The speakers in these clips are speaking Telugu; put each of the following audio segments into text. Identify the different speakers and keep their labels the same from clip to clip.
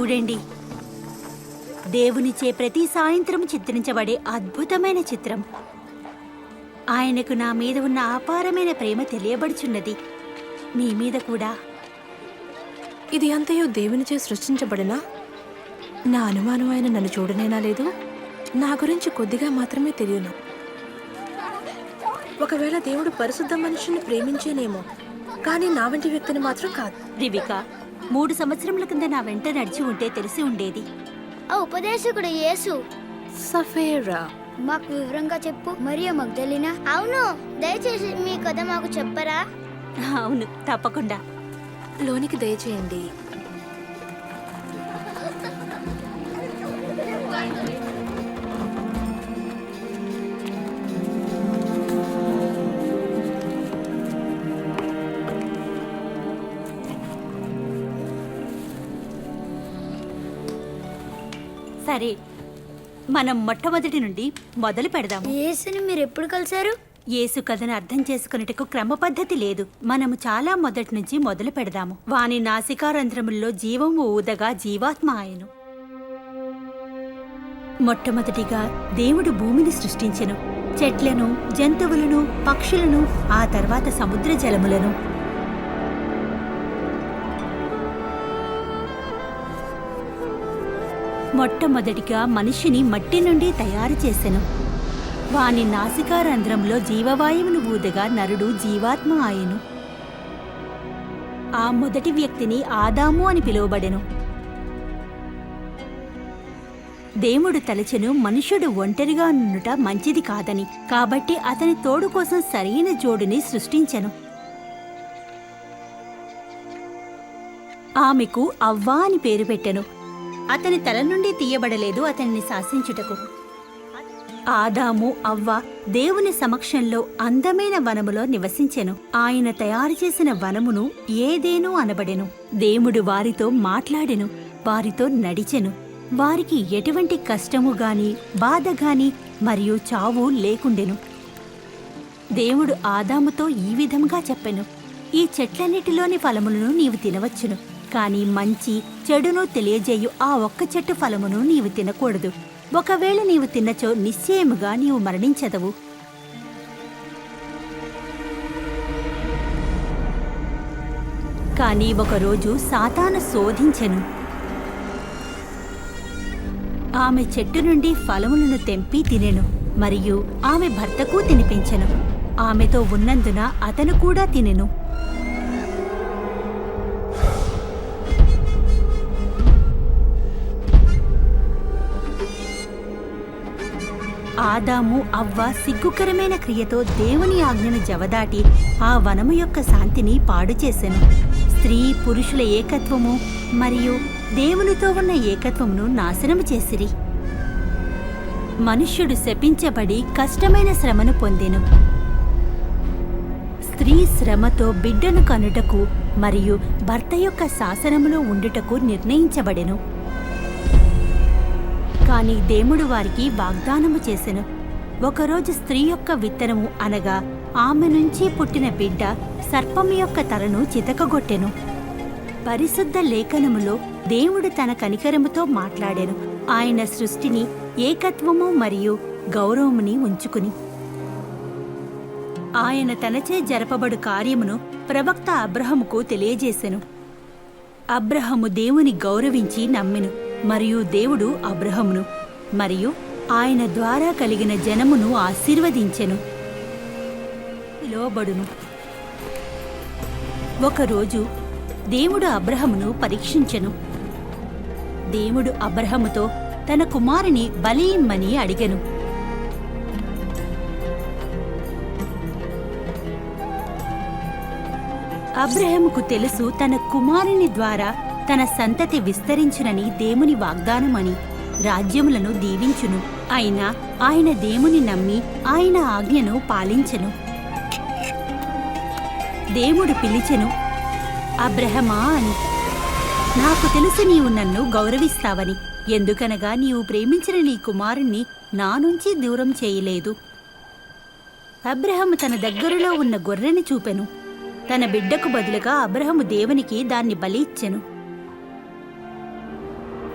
Speaker 1: చూడండి, దేవునిచే ప్రతి సాయంత్రం చిత్రించబడే అద్భుతమైన చిత్రం. ఆయనకు నా మీద ఉన్న అపారమైన ప్రేమ తెలియబడుచున్నది, మీ మీద కూడా.
Speaker 2: ఇది అంతయు దేవునిచే సృష్టించబడినా నా అనుమానం ఆయన నన్ను చూడనేనా లేదు. నా గురించి కొద్దిగా మాత్రమే తెలియను. ఒకవేళ దేవుడు పరిశుద్ధ మనుషుల్ని ప్రేమించేనేమో, కానీ నా వంటి వ్యక్తిని మాత్రం కాదు.
Speaker 1: రివికా, 3 సంవత్సరముల కింద నా వెంట నడిచి ఉంటే తెలిసి ఉండేది.
Speaker 3: ఆ ఉపదేశకుడు యేసు.
Speaker 2: సఫేరా,
Speaker 3: మాకు వివరంగా చెప్పు. మరియా మగ్దలినా? అవును, దయచేసి మీ కథ మాకు చెప్పరా?
Speaker 1: అవును, తప్పకుండా.
Speaker 2: లోనికి దయచేయండి.
Speaker 1: సరే, మనం మొట్టమొదటి నుండి మొదలు పెడదాము.
Speaker 3: యేసుని మీరు ఎప్పుడు కలిశారు?
Speaker 1: యేసు కథను అర్థం చేసుకునేటకు క్రమ పద్ధతి లేదు. మనము చాలా మొదటి నుంచి మొదలు పెడదాము. వాని నాసికారంధ్రముల్లో జీవము ఊదగా జీవాత్మ ఆయను. మొట్టమొదటిగా దేవుడు భూమిని సృష్టించెను, చెట్లను, జంతువులను, పక్షులను, ఆ తర్వాత సముద్ర జలములను. మొట్టమొదటిగా మనిషిని మట్టి నుండి తయారు చేసెను. వాని నాసికారంధ్రంలో జీవవాయువును ఊదగా నరుడు జీవాత్మ ఆయను. ఆ మొదటి వ్యక్తిని ఆదాము అని పిలువబడెను. దేవుడు తలచెను మనుష్యుడు ఒంటరిగా నుండుట మంచిది కాదని, కాబట్టి అతని తోడు కోసం సరైన జోడుని సృష్టించెను. ఆమెకు అవ్వ అని పేరు పెట్టెను. అతని తల నుండి తీయబడలేదు అతన్ని శాసించుటకు. ఆదాము, అవ్వ దేవుని సమక్షంలో అందమైన వనములో నివసించెను. ఆయన తయారు చేసిన వనమును ఏదేనో అనబడెను. దేవుడు వారితో మాట్లాడెను, వారితో నడిచెను. వారికి ఎటువంటి కష్టము గాని, బాధ గాని మరియు చావు లేకుండెను. దేవుడు ఆదాముతో ఈ విధంగా చెప్పెను, ఈ చెట్లన్నిటిలోని ఫలములను నీవు తినవచ్చును, కాని మంచి చెడును తెలియజేయు ఆ ఒక్క చెట్టు ఫలమును నీవు తినకూడదు. ఒకవేళ నీవు తిన్నచో నిశ్చయముగా నీవు మరణించదవు. కాని ఒకరోజు సాతాను శోధించెను. ఆమె చెట్టు నుండి ఫలములను తెంపి తినెను, మరియు ఆమె భర్తకు తినిపించెను. ఆమెతో ఉన్నందున అతను కూడా తినెను. ఆదాము, అవ్వ సిగ్గుకరమైన క్రియతో దేవుని ఆజ్ఞను జవదాటి ఆ వనము యొక్క శాంతిని పాడు చేసెను. స్త్రీ పురుషుల ఏకత్వము మరియు దేవునితో ఉన్న ఏకత్వమును నాశనము చేసిరి. మనుష్యుడు శపించబడి కష్టమైన శ్రమను పొందెను. స్త్రీ శ్రమతో బిడ్డను కనుటకు మరియు భర్త యొక్క శాసనములో ఉండుటకు నిర్ణయించబడెను. కాని దేవుడు వారికి వాగ్దానము చేసెను. ఒకరోజు స్త్రీ యొక్క విత్తనము అనగా ఆమె నుంచి పుట్టిన బిడ్డ సర్పము యొక్క తలను చితకగొట్టెను. పరిశుద్ధ లేఖనములో దేవుడు తన కనికరముతో మాట్లాడెను. ఆయన సృష్టిని ఏకత్వము మరియు గౌరవముని ఉంచుకుని ఆయన తనచే జరపబడు కార్యమును ప్రవక్త అబ్రహముకు తెలియజేసెను. అబ్రహము దేవుని గౌరవించి నమ్మెను, మరియు దేవుడు అబ్రహమును మరియు ఆయన ద్వారా కలిగిన జనమును ఆశీర్వదించెను. పిలువబడును. ఒకరోజు దేవుడు అబ్రహమును పరీక్షించెను. దేవుడు అబ్రహముతో తన కుమారుని బలి ఇమ్మని అడిగెను. అబ్రహముకు తెలుసు తన కుమారుని ద్వారా తన సంతతి విస్తరించునని దేవుని వాగ్దానమని, రాజ్యములను దీవించును. అయినా ఆయన దేవుని నమ్మి ఆయన ఆజ్ఞను పాలించెను. దేవుడు పిలిచెను, అబ్రహమా అని. నాకు తెలుసు నీవు నన్ను గౌరవిస్తావని, ఎందుకనగా నీవు ప్రేమించిన నీ కుమారుణ్ణి నా నుంచి దూరం చేయలేదు. అబ్రహము తన దగ్గరలో ఉన్న గొర్రెని చూపెను. తన బిడ్డకు బదులుగా అబ్రహము దేవునికి దాన్ని బలి ఇచ్చెను.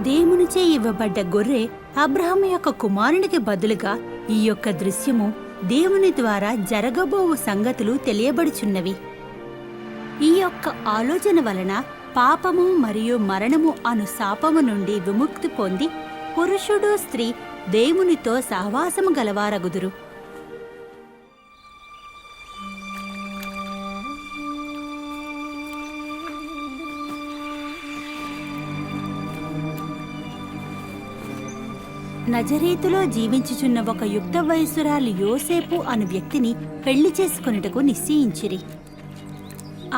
Speaker 1: దేవునిచే ఇవ్వబడ్డ గొర్రె అబ్రహాము యొక్క కుమారునికి బదులుగా ఈ యొక్క దృశ్యము దేవుని ద్వారా జరగబోవు సంగతులు తెలియబడుచున్నవి. ఈ యొక్క ఆలోచన వలన పాపము మరియు మరణము అను శాపము నుండి విముక్తి పొంది పురుషుడు స్త్రీ దేవునితో సహవాసము గలవారగుదురు. నజరేతులో జీవించుచున్న ఒక యుక్త వయసురాలు యోసేపు అను వ్యక్తిని పెళ్లి చేసుకొనుటకు నిశ్చయించిరి.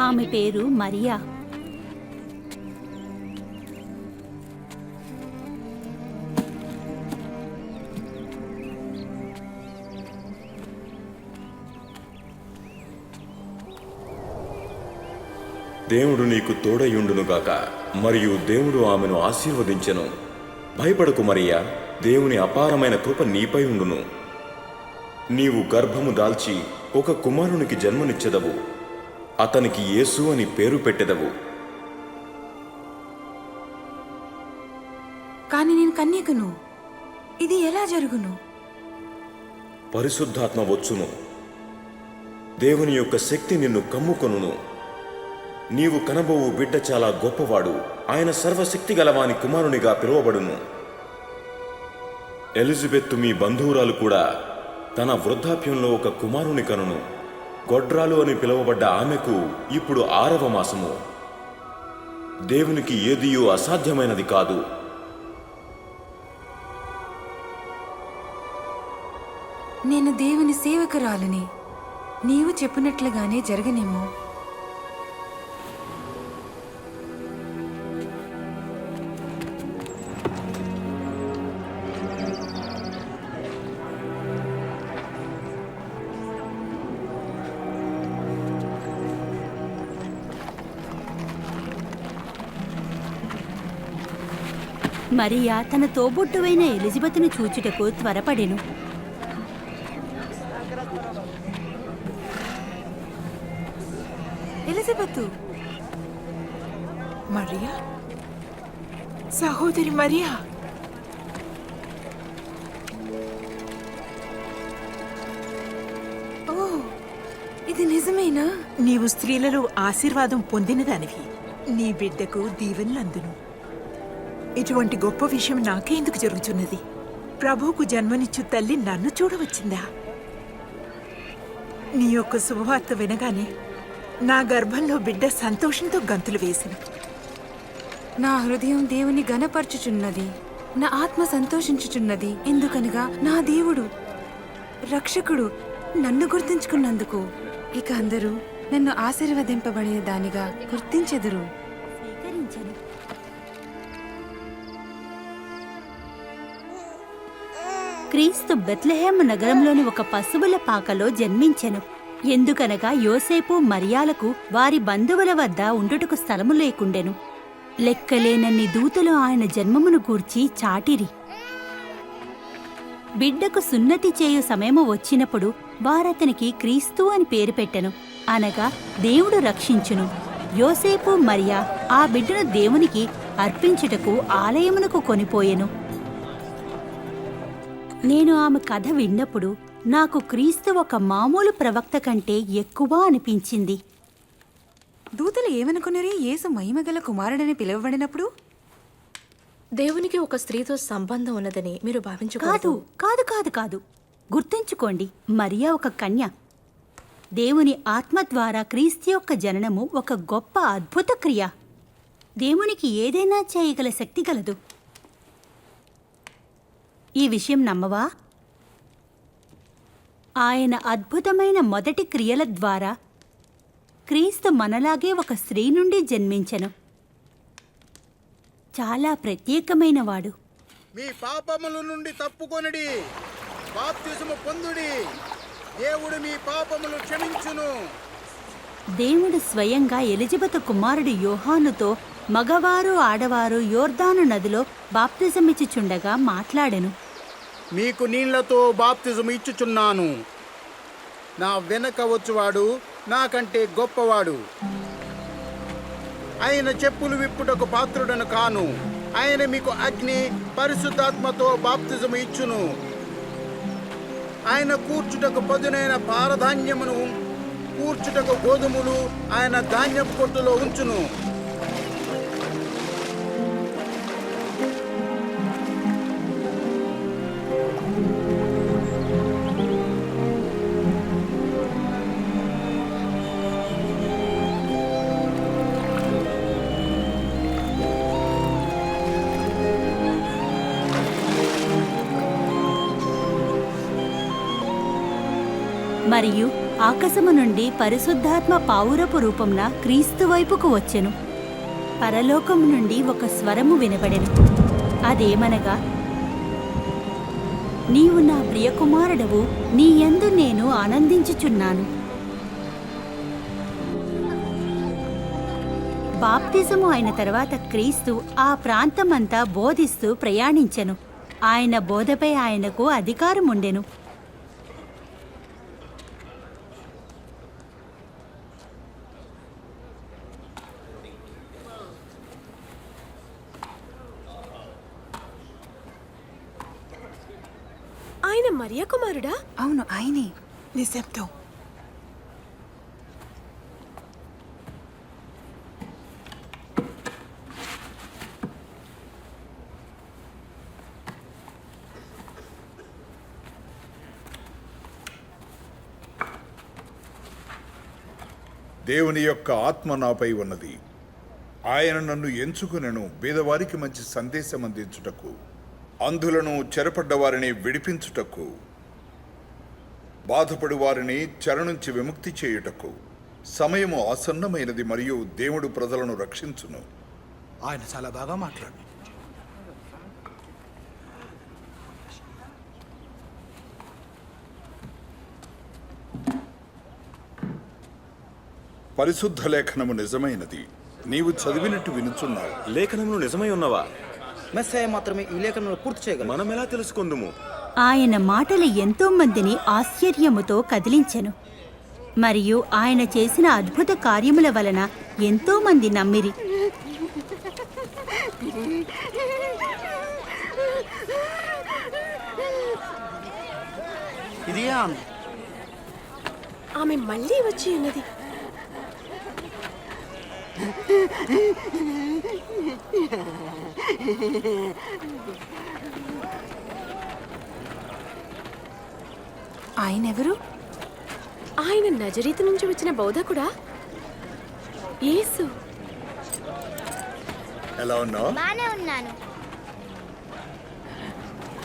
Speaker 1: ఆమె పేరు మరియా.
Speaker 4: దేవుడు నీకు తోడయుండునుగాక. మరియు దేవుడు ఆమెను ఆశీర్వదించెను. భయపడకు మరియా, దేవుని అపారమైన కృప నీపై ఉండును. నీవు గర్భము దాల్చి ఒక కుమారునికి జన్మనిచ్చెదవు. అతనికి యేసు అని పేరు పెట్టెదవు.
Speaker 2: కాని నేను కన్యకను, ఇది ఎలా జరుగును?
Speaker 4: పరిశుద్ధాత్మ వచ్చును. దేవుని యొక్క శక్తి నిన్ను కమ్ముకొనును. నీవు కనబోవు బిడ్డ చాలా గొప్పవాడు. ఆయన సర్వశక్తి గలవాని కుమారునిగా పిలువబడును. ఎలిజబెత్తు మీ బంధువురాలు కూడా తన వృద్ధాప్యంలో ఒక కుమారుని కనును. గొడ్రాలు అని పిలువబడ్డ ఆమెకు ఇప్పుడు 6వ మాసము. దేవునికి ఏదియూ అసాధ్యమైనది కాదు.
Speaker 2: నేను దేవుని సేవకురాలిని. నీవు చెప్పినట్లుగానే జరగనేమో.
Speaker 1: మరియా తన తోబుట్టువైన ఎలిజబెతును చూచుటకు త్వరపడెను.
Speaker 5: ఎలిజబెతు, మరియా, సహోదరి మరియా,
Speaker 2: ఓ, ఇది నిజమేనా?
Speaker 5: నీవు స్త్రీలలో ఆశీర్వాదం పొందినదానివి. నీ బిడ్డకు దీవెనలందును. ఇటువంటి గొప్ప విషయం నాకే ఎందుకు జరుగుతున్నది? ప్రభువుకు జన్మనిచ్చు తల్లి నన్ను చూడవచ్చిందా? నీ యొక్క శుభవార్త వినగానే నా గర్భంలో బిడ్డ సంతోషంతో గంతులు వేసింది.
Speaker 2: నా హృదయం దేవుని ఘనపరచుచున్నది. నా ఆత్మ సంతోషించుచున్నది. ఎందుకనగా నా దేవుడు రక్షకుడు నన్ను గుర్తించుకున్నందుకు ఇక అందరూ నన్ను ఆశీర్వదింపబడే దానిగా గుర్తించెదరు.
Speaker 1: స్వీకరించెను. క్రీస్తు బెత్లెహేము నగరంలోని ఒక పశువుల పాకలో జన్మించెను. ఎందుకనగా యోసేపు మరియాలకు వారి బంధువుల వద్ద ఉండుటకు స్థలము లేకుండెను. లెక్కలేనన్ని దూతలు ఆయన జన్మమును గూర్చి చాటిరి. బిడ్డకు సున్నతి చేయు సమయము వచ్చినప్పుడు వారతనికి క్రీస్తు అని పేరు పెట్టెను, అనగా దేవుడు రక్షించును. యోసేపు మరియా ఆ బిడ్డను దేవునికి అర్పించుటకు ఆలయమునకు కొనిపోయెను. నేను ఆమె కథ విన్నప్పుడు నాకు క్రీస్తు ఒక మామూలు ప్రవక్త కంటే ఎక్కువ అనిపించింది.
Speaker 2: దూతలు ఏమనుకున్నరి? యేసు మహిమగల కుమారుడని పిలువబడినప్పుడు దేవునికి ఒక స్త్రీతో సంబంధం ఉన్నదని మీరు
Speaker 1: కాదు
Speaker 2: భావించకూడదు.
Speaker 1: కాదు కాదు కాదు గుర్తుంచుకోండి, మరియా ఒక కన్య. దేవుని ఆత్మ ద్వారా క్రీస్తు యొక్క జననము ఒక గొప్ప అద్భుత క్రియ. దేవునికి ఏదైనా చేయగల శక్తి గలదు. ఈ విషయం నమ్మవా? ఆయన అద్భుతమైన మొదటి క్రియల ద్వారా క్రీస్తు మనలాగే ఒక స్త్రీ నుండి జన్మించెను. చాలా ప్రత్యేకమైనవాడు.
Speaker 6: మీ పాపముల నుండి తప్పుకొనిడి, బాప్తిసము పొందుడి. దేవుడు మీ పాపములు క్షమించును.
Speaker 1: దేవుడు స్వయంగా ఎలిజబెతు కుమారుడు యోహానుతో మగవారు ఆడవారు యోర్దాను నదిలో బాప్తిజమిచ్చుచుండగా మాట్లాడెను.
Speaker 6: మీకు నీళ్లతో బాప్తిజం ఇచ్చుచున్నాను. నా వెనక వచ్చువాడు నాకంటే గొప్పవాడు. ఆయన చెప్పులు విప్పుటకు పాత్రుడను కాను. ఆయన మీకు అగ్ని పరిశుద్ధాత్మతో బాప్తిజము ఇచ్చును. ఆయన కూర్చుటకు పదునైన పారధాన్యమును, కూర్చుటకు గోధుమలు ఆయన ధాన్యపు కొట్టులో ఉంచును.
Speaker 1: మరియు ఆకాశము నుండి పరిశుద్ధాత్మ పావురపు రూపంన క్రీస్తు వైపుకు వచ్చెను. పరలోకము నుండి ఒక స్వరము వినబడెను. అదేమనగా, నీవు నా ప్రియకుమారుడవు, నీ యందు నేను ఆనందించుచున్నాను. బాప్తిజము అయిన తర్వాత క్రీస్తు ఆ ప్రాంతమంతా బోధిస్తూ ప్రయాణించెను. ఆయన బోధపై ఆయనకు అధికారముండెను.
Speaker 2: ఆయన మరియ కుమారుడా?
Speaker 5: అవును, ఆయనే. నిశ్శబ్దం.
Speaker 7: దేవుని యొక్క ఆత్మ నాపై ఉన్నది. ఆయన నన్ను ఎంచుకునెను బీదవారికి మంచి సందేశం అందించుటకు, అంధులను చెరపడ్డ వారిని విడిపించుటకు, బాధపడు వారిని చెర నుంచి విముక్తి చేయుటకు. సమయము ఆసన్నమైనది మరియు దేవుడు ప్రజలను రక్షించును.
Speaker 6: ఆయన చాలా బాగా మాట్లాడు.
Speaker 7: పరిశుద్ధ లేఖనము నిజమైనది. నీవు చదివినట్టు వినుచున్నావు.
Speaker 4: లేఖనములు నిజమై ఉన్నవా?
Speaker 8: మెస్సయ్య మాత్రమే ఈ లేఖనను పూర్తి చేయగలరు.
Speaker 4: మనం ఎలా తెలుసుకుందుము?
Speaker 1: ఆయన మాటలు ఎంతో మందిని ఆశ్చర్యముతో కదిలించెను. మరియు ఆయన చేసిన అద్భుత కార్యముల వలన ఎంతో మంది నమ్మిరి.
Speaker 8: ఇది
Speaker 2: ఆమె మళ్ళీ వచ్చి ఉన్నది.
Speaker 5: ఆయనెవరు?
Speaker 2: ఆయన నజరీతు నుంచి వచ్చిన బోధకుడా? యేసు.
Speaker 7: ఎలా ఉన్నావు?
Speaker 3: బానే ఉన్నాను.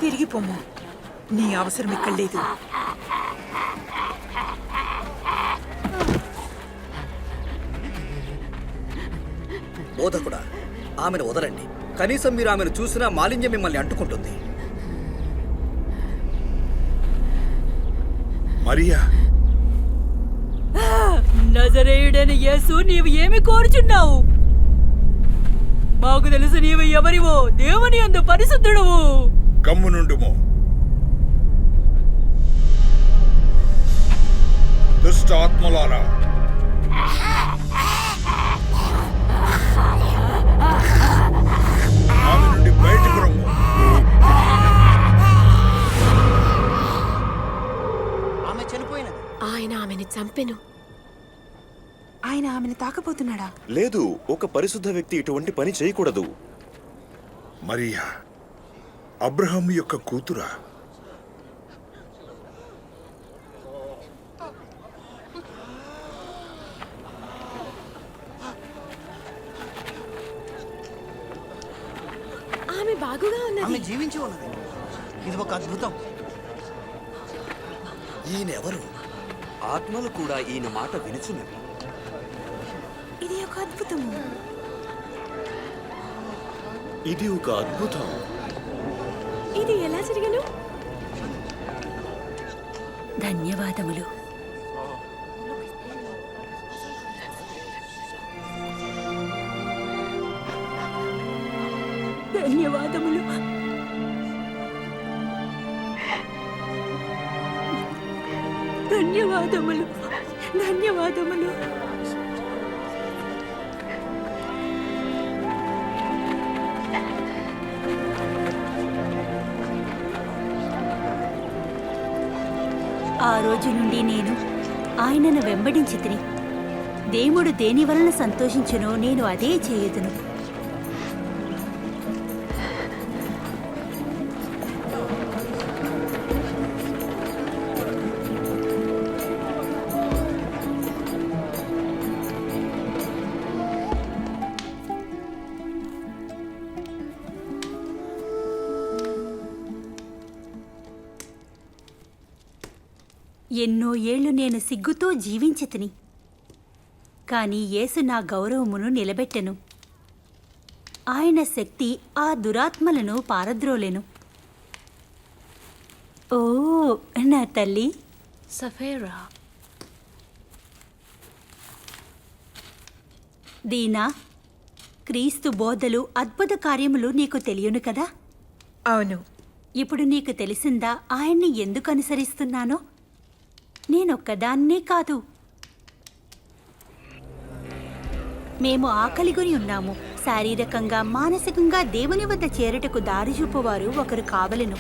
Speaker 5: తిరిగి పొమ్ము. నీ అవసరం ఇక్కడ లేదు.
Speaker 8: బోధకుడా, ఆమెను వదలండి. కనీసం మీరు ఆమెను చూసినా మాలిన్యం మిమ్మల్ని అంటుకుంటుంది.
Speaker 7: మరియా,
Speaker 1: నజరేయుడైన యేసు, నీవు ఏమి కోరుచున్నావు? మాకు తెలుసు నీవు ఎవరివో, దేవుని యందు పరిశుద్ధుడవు.
Speaker 7: గమ్ము నుండుము. దుష్ట ఆత్మలారా, ఆమె నుండి బయటకు రమ్ము.
Speaker 8: ఆమె చనిపోయినది.
Speaker 2: ఆయన ఆమెని చంపెను.
Speaker 5: ఆయన ఆమెను తాకబోతున్నాడా?
Speaker 4: లేదు, ఒక పరిశుద్ధ వ్యక్తి ఇటువంటి పని చేయకూడదు.
Speaker 7: మరియా అబ్రహాము యొక్క కూతురా?
Speaker 2: ఆమె బాగుగా ఉన్నది.
Speaker 8: ఆమె జీవించి ఉన్నది. ఇది ఒక అద్భుతం. ఈయనెవరు?
Speaker 9: ఆత్మలు కూడా ఈయన మాట వినుచున్నవి.
Speaker 5: ఇది ఒక అద్భుతము.
Speaker 4: ఇది ఒక అద్భుతం.
Speaker 2: ఇది ఎలా జరిగను?
Speaker 1: ధన్యవాదములు. ధన్యవాదములు. ధన్యవాదములు. ధన్యవాదములు. ఆ రోజు నుండి నేను ఆయనను వెంబడించి తిని దేవుడు దేని వలన సంతోషించునో నేను అదే చేయుదును. ఎన్నో ఏళ్లు నేను సిగ్గుతో జీవించితిని, కాని యేసు నా గౌరవమును నిలబెట్టెను. ఆయన శక్తి ఆ దురాత్మలను పారద్రోలెను. ఓ నా తల్లి,
Speaker 2: సఫేరా,
Speaker 1: దీనా, క్రీస్తు బోధలు అద్భుత కార్యములు నీకు తెలియను కదా?
Speaker 5: అవును.
Speaker 1: ఇప్పుడు నీకు తెలిసిందా ఆయన్ని ఎందుకు అనుసరిస్తున్నానో? నేనొక్కదాన్నే కాదు, మేము ఆకలిగొని ఉన్నాము. శారీరకంగా మానసికంగా దేవుని వద్ద చేరుటకు దారి చూపువారు ఒకరు కావలెను.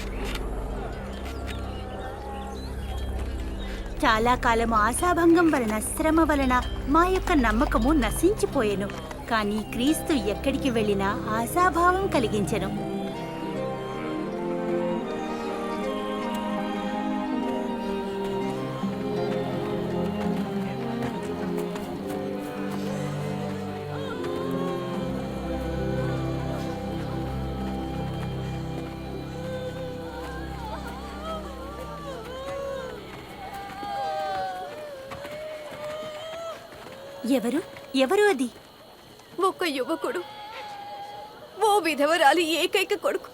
Speaker 1: చాలా కాలము ఆశాభంగం వలన, శ్రమ వలన మా యొక్క నమ్మకము నశించిపోయెను. కానీ క్రీస్తు ఎక్కడికి వెళ్ళినా ఆశాభావం కలిగించెను. ఎవరు అది?
Speaker 2: ఒక యువకుడు, ఓ విధవరాలి ఏకైక కొడుకు.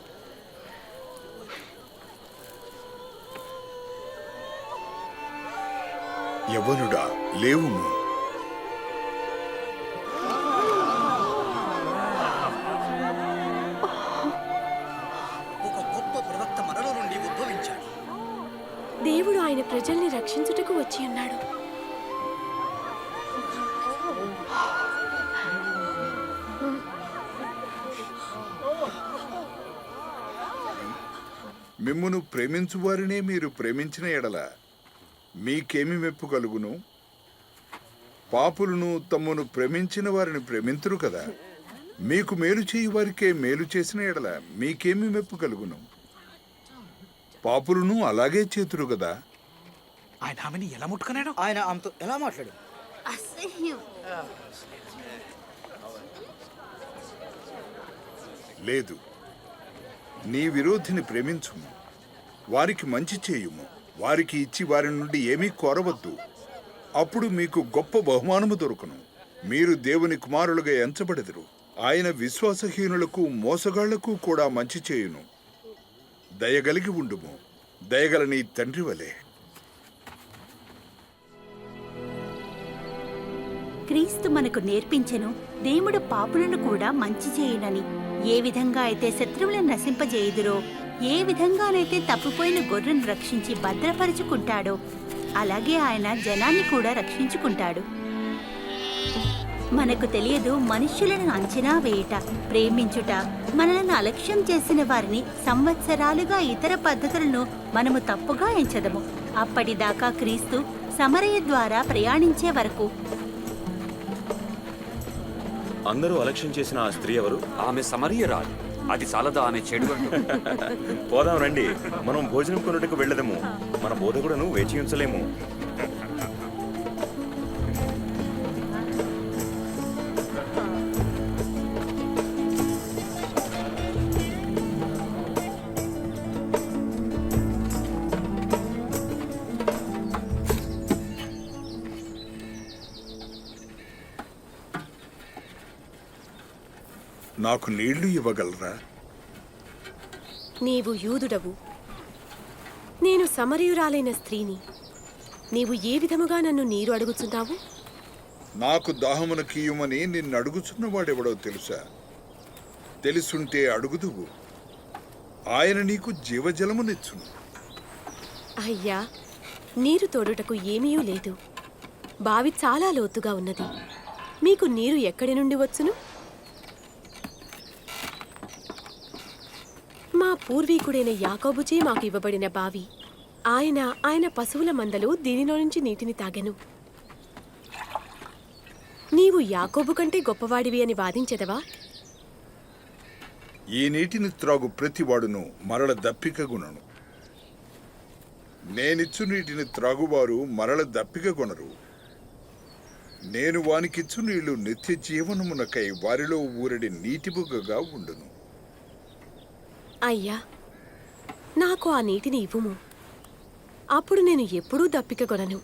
Speaker 7: యవ్వనుడా, లేవుము.
Speaker 8: ఒక గొప్ప ప్రవక్త మనలో నుండి ఉద్భవించాడు.
Speaker 2: దేవుడు ఆయన ప్రజల్ని రక్షించుటకు వచ్చి ఉన్నాడు.
Speaker 7: మిమ్మును ప్రేమించు వారినే మీరు ప్రేమించిన ఎడల మీకేమి మెప్పు కలుగును? పాపులను తమ్మును ప్రేమించిన వారిని ప్రేమింతురు కదా. మీకు మేలు చేయు వారికే మేలు చేసిన ఎడల మీకేమి మెప్పు కలుగును? పాపులను అలాగే చేతురు కదా.
Speaker 6: ఆయన ఆమెని ఎలా ముట్టుకున్నాడు?
Speaker 8: ఆయన ఆమెతో ఎలా మాట్లాడు?
Speaker 7: లేదు, నీ విరోధిని ప్రేమించుము, వారికి మంచి చేయుము, వారికి ఇచ్చి వారి నుండి ఏమీ కోరవద్దు. అప్పుడు మీకు గొప్ప బహుమానము దొరుకును. మీరు దేవుని కుమారులుగా ఎంచబడెదరు. ఆయన విశ్వాసహీనులకు మోసగాళ్లకు కూడా మంచి చేయును. దయగలిగి ఉండుము, దయగల నీ తండ్రి వలె.
Speaker 1: క్రీస్తు మనకు నేర్పించెను, దేవుడు పాపులను కూడా మంచి చేయునని. ఏ విధంగా అయితే శత్రువులను నశింపజేయుదురో, ఏ విధంగానైతే తప్పిపోయిన గొర్రెను రక్షించి భద్రపరుచుకుంటాడో, అలాగే ఆయన జనాన్ని కూడా రక్షించుకుంటాడు. మనకు తెలియదు మనుష్యులను అంచనా వేయుట, ప్రేమించుట, మనలను అలక్ష్యం చేసిన వారిని సంవత్సరాలుగా ఇతర పద్ధతులను మనము తప్పుగా ఎంచదము. అప్పటిదాకా క్రీస్తు సమరయ ద్వారా ప్రయాణించే వరకు.
Speaker 4: అందరూ అలక్ష్యం చేసిన ఆ స్త్రీ ఎవరు?
Speaker 9: ఆమె సమరియరాలు. అది చాలదా ఆమె చెడు?
Speaker 4: పోదాం రండి, మనం భోజనం కొనుటకు వెళ్ళదము. మన బోధకుడను వేచి ఉంచలేము.
Speaker 7: నాకు నీళ్లు ఇవ్వగలరా?
Speaker 2: నీవు యూదుడవు, నేను సమరయురాలైన స్త్రీని. నీవు ఏ విధముగా నన్ను నీరు అడుగుచున్నావు?
Speaker 7: నాకు దాహమును కీయుమని నిన్ను అడుగుచున్నవాడెవడో తెలుసా? తెలుసుంటే అడుగుదువు, ఆయన నీకు జీవజలమునిచ్చును.
Speaker 2: అయ్యా, నీరు తోడుటకు ఏమీ లేదు. బావి చాలా లోతుగా ఉన్నది. మీకు నీరు ఎక్కడి నుండి వచ్చును? మా పూర్వీకుడైన యాకోబుచే మాకు ఇవ్వబడిన బావి. ఆయన పశువుల మందలు దీనిలో నుంచి నీటిని తాగెను. నీవు యాకోబు కంటే గొప్పవాడివి అని వాదించెదవా?
Speaker 7: ఈ నీటిని త్రాగు ప్రతివాడును మరల దప్పికగొనను. నేనిచ్చు నీటిని త్రాగువారు మరల దప్పికగొనరు. నేను వానికిచ్చు నీళ్లు నిత్య జీవనమునకై వారిలో ఊరడి నీటిబుగ్గగా ఉండును.
Speaker 2: అయ్యా, నాకు ఆ నీటిని ఇవ్వుము. అప్పుడు నేను ఎప్పుడూ దప్పికగొనను,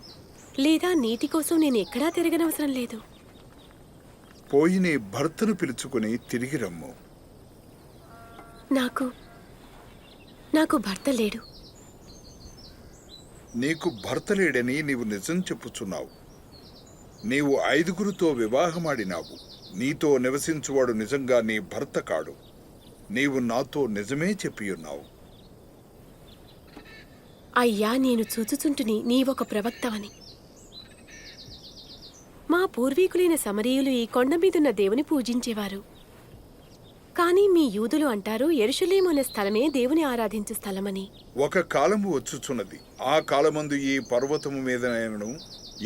Speaker 2: లేదా నీటి కోసం నేను ఎక్కడా తిరగనవసరం లేదు.
Speaker 7: పోయి నీ భర్తను పిలుచుకుని తిరిగి రమ్ము.
Speaker 2: నాకు భర్త లేడు.
Speaker 7: నీకు భర్త లేడని నీవు నిజం చెప్పుచున్నావు. నీవు 5గురితో వివాహమాడినావు. నీతో నివసించువాడు నిజంగా నీ భర్త కాడు. నీవు నాతో నిజమే చెప్పియున్నావు.
Speaker 2: అయ్యా, నేను చూచుచుంటుని నీవొక ప్రవక్తవని. మా పూర్వీకులైన సమరీయులు ఈ కొండ మీదున్న దేవుని పూజించేవారు. కానీ మీ యూదులు అంటారు యెరూషలేము అనే స్థలమే దేవుని ఆరాధించు స్థలమని.
Speaker 7: ఒక కాలము వచ్చుచున్నది. ఆ కాలమందు ఈ పర్వతము మీదనైనను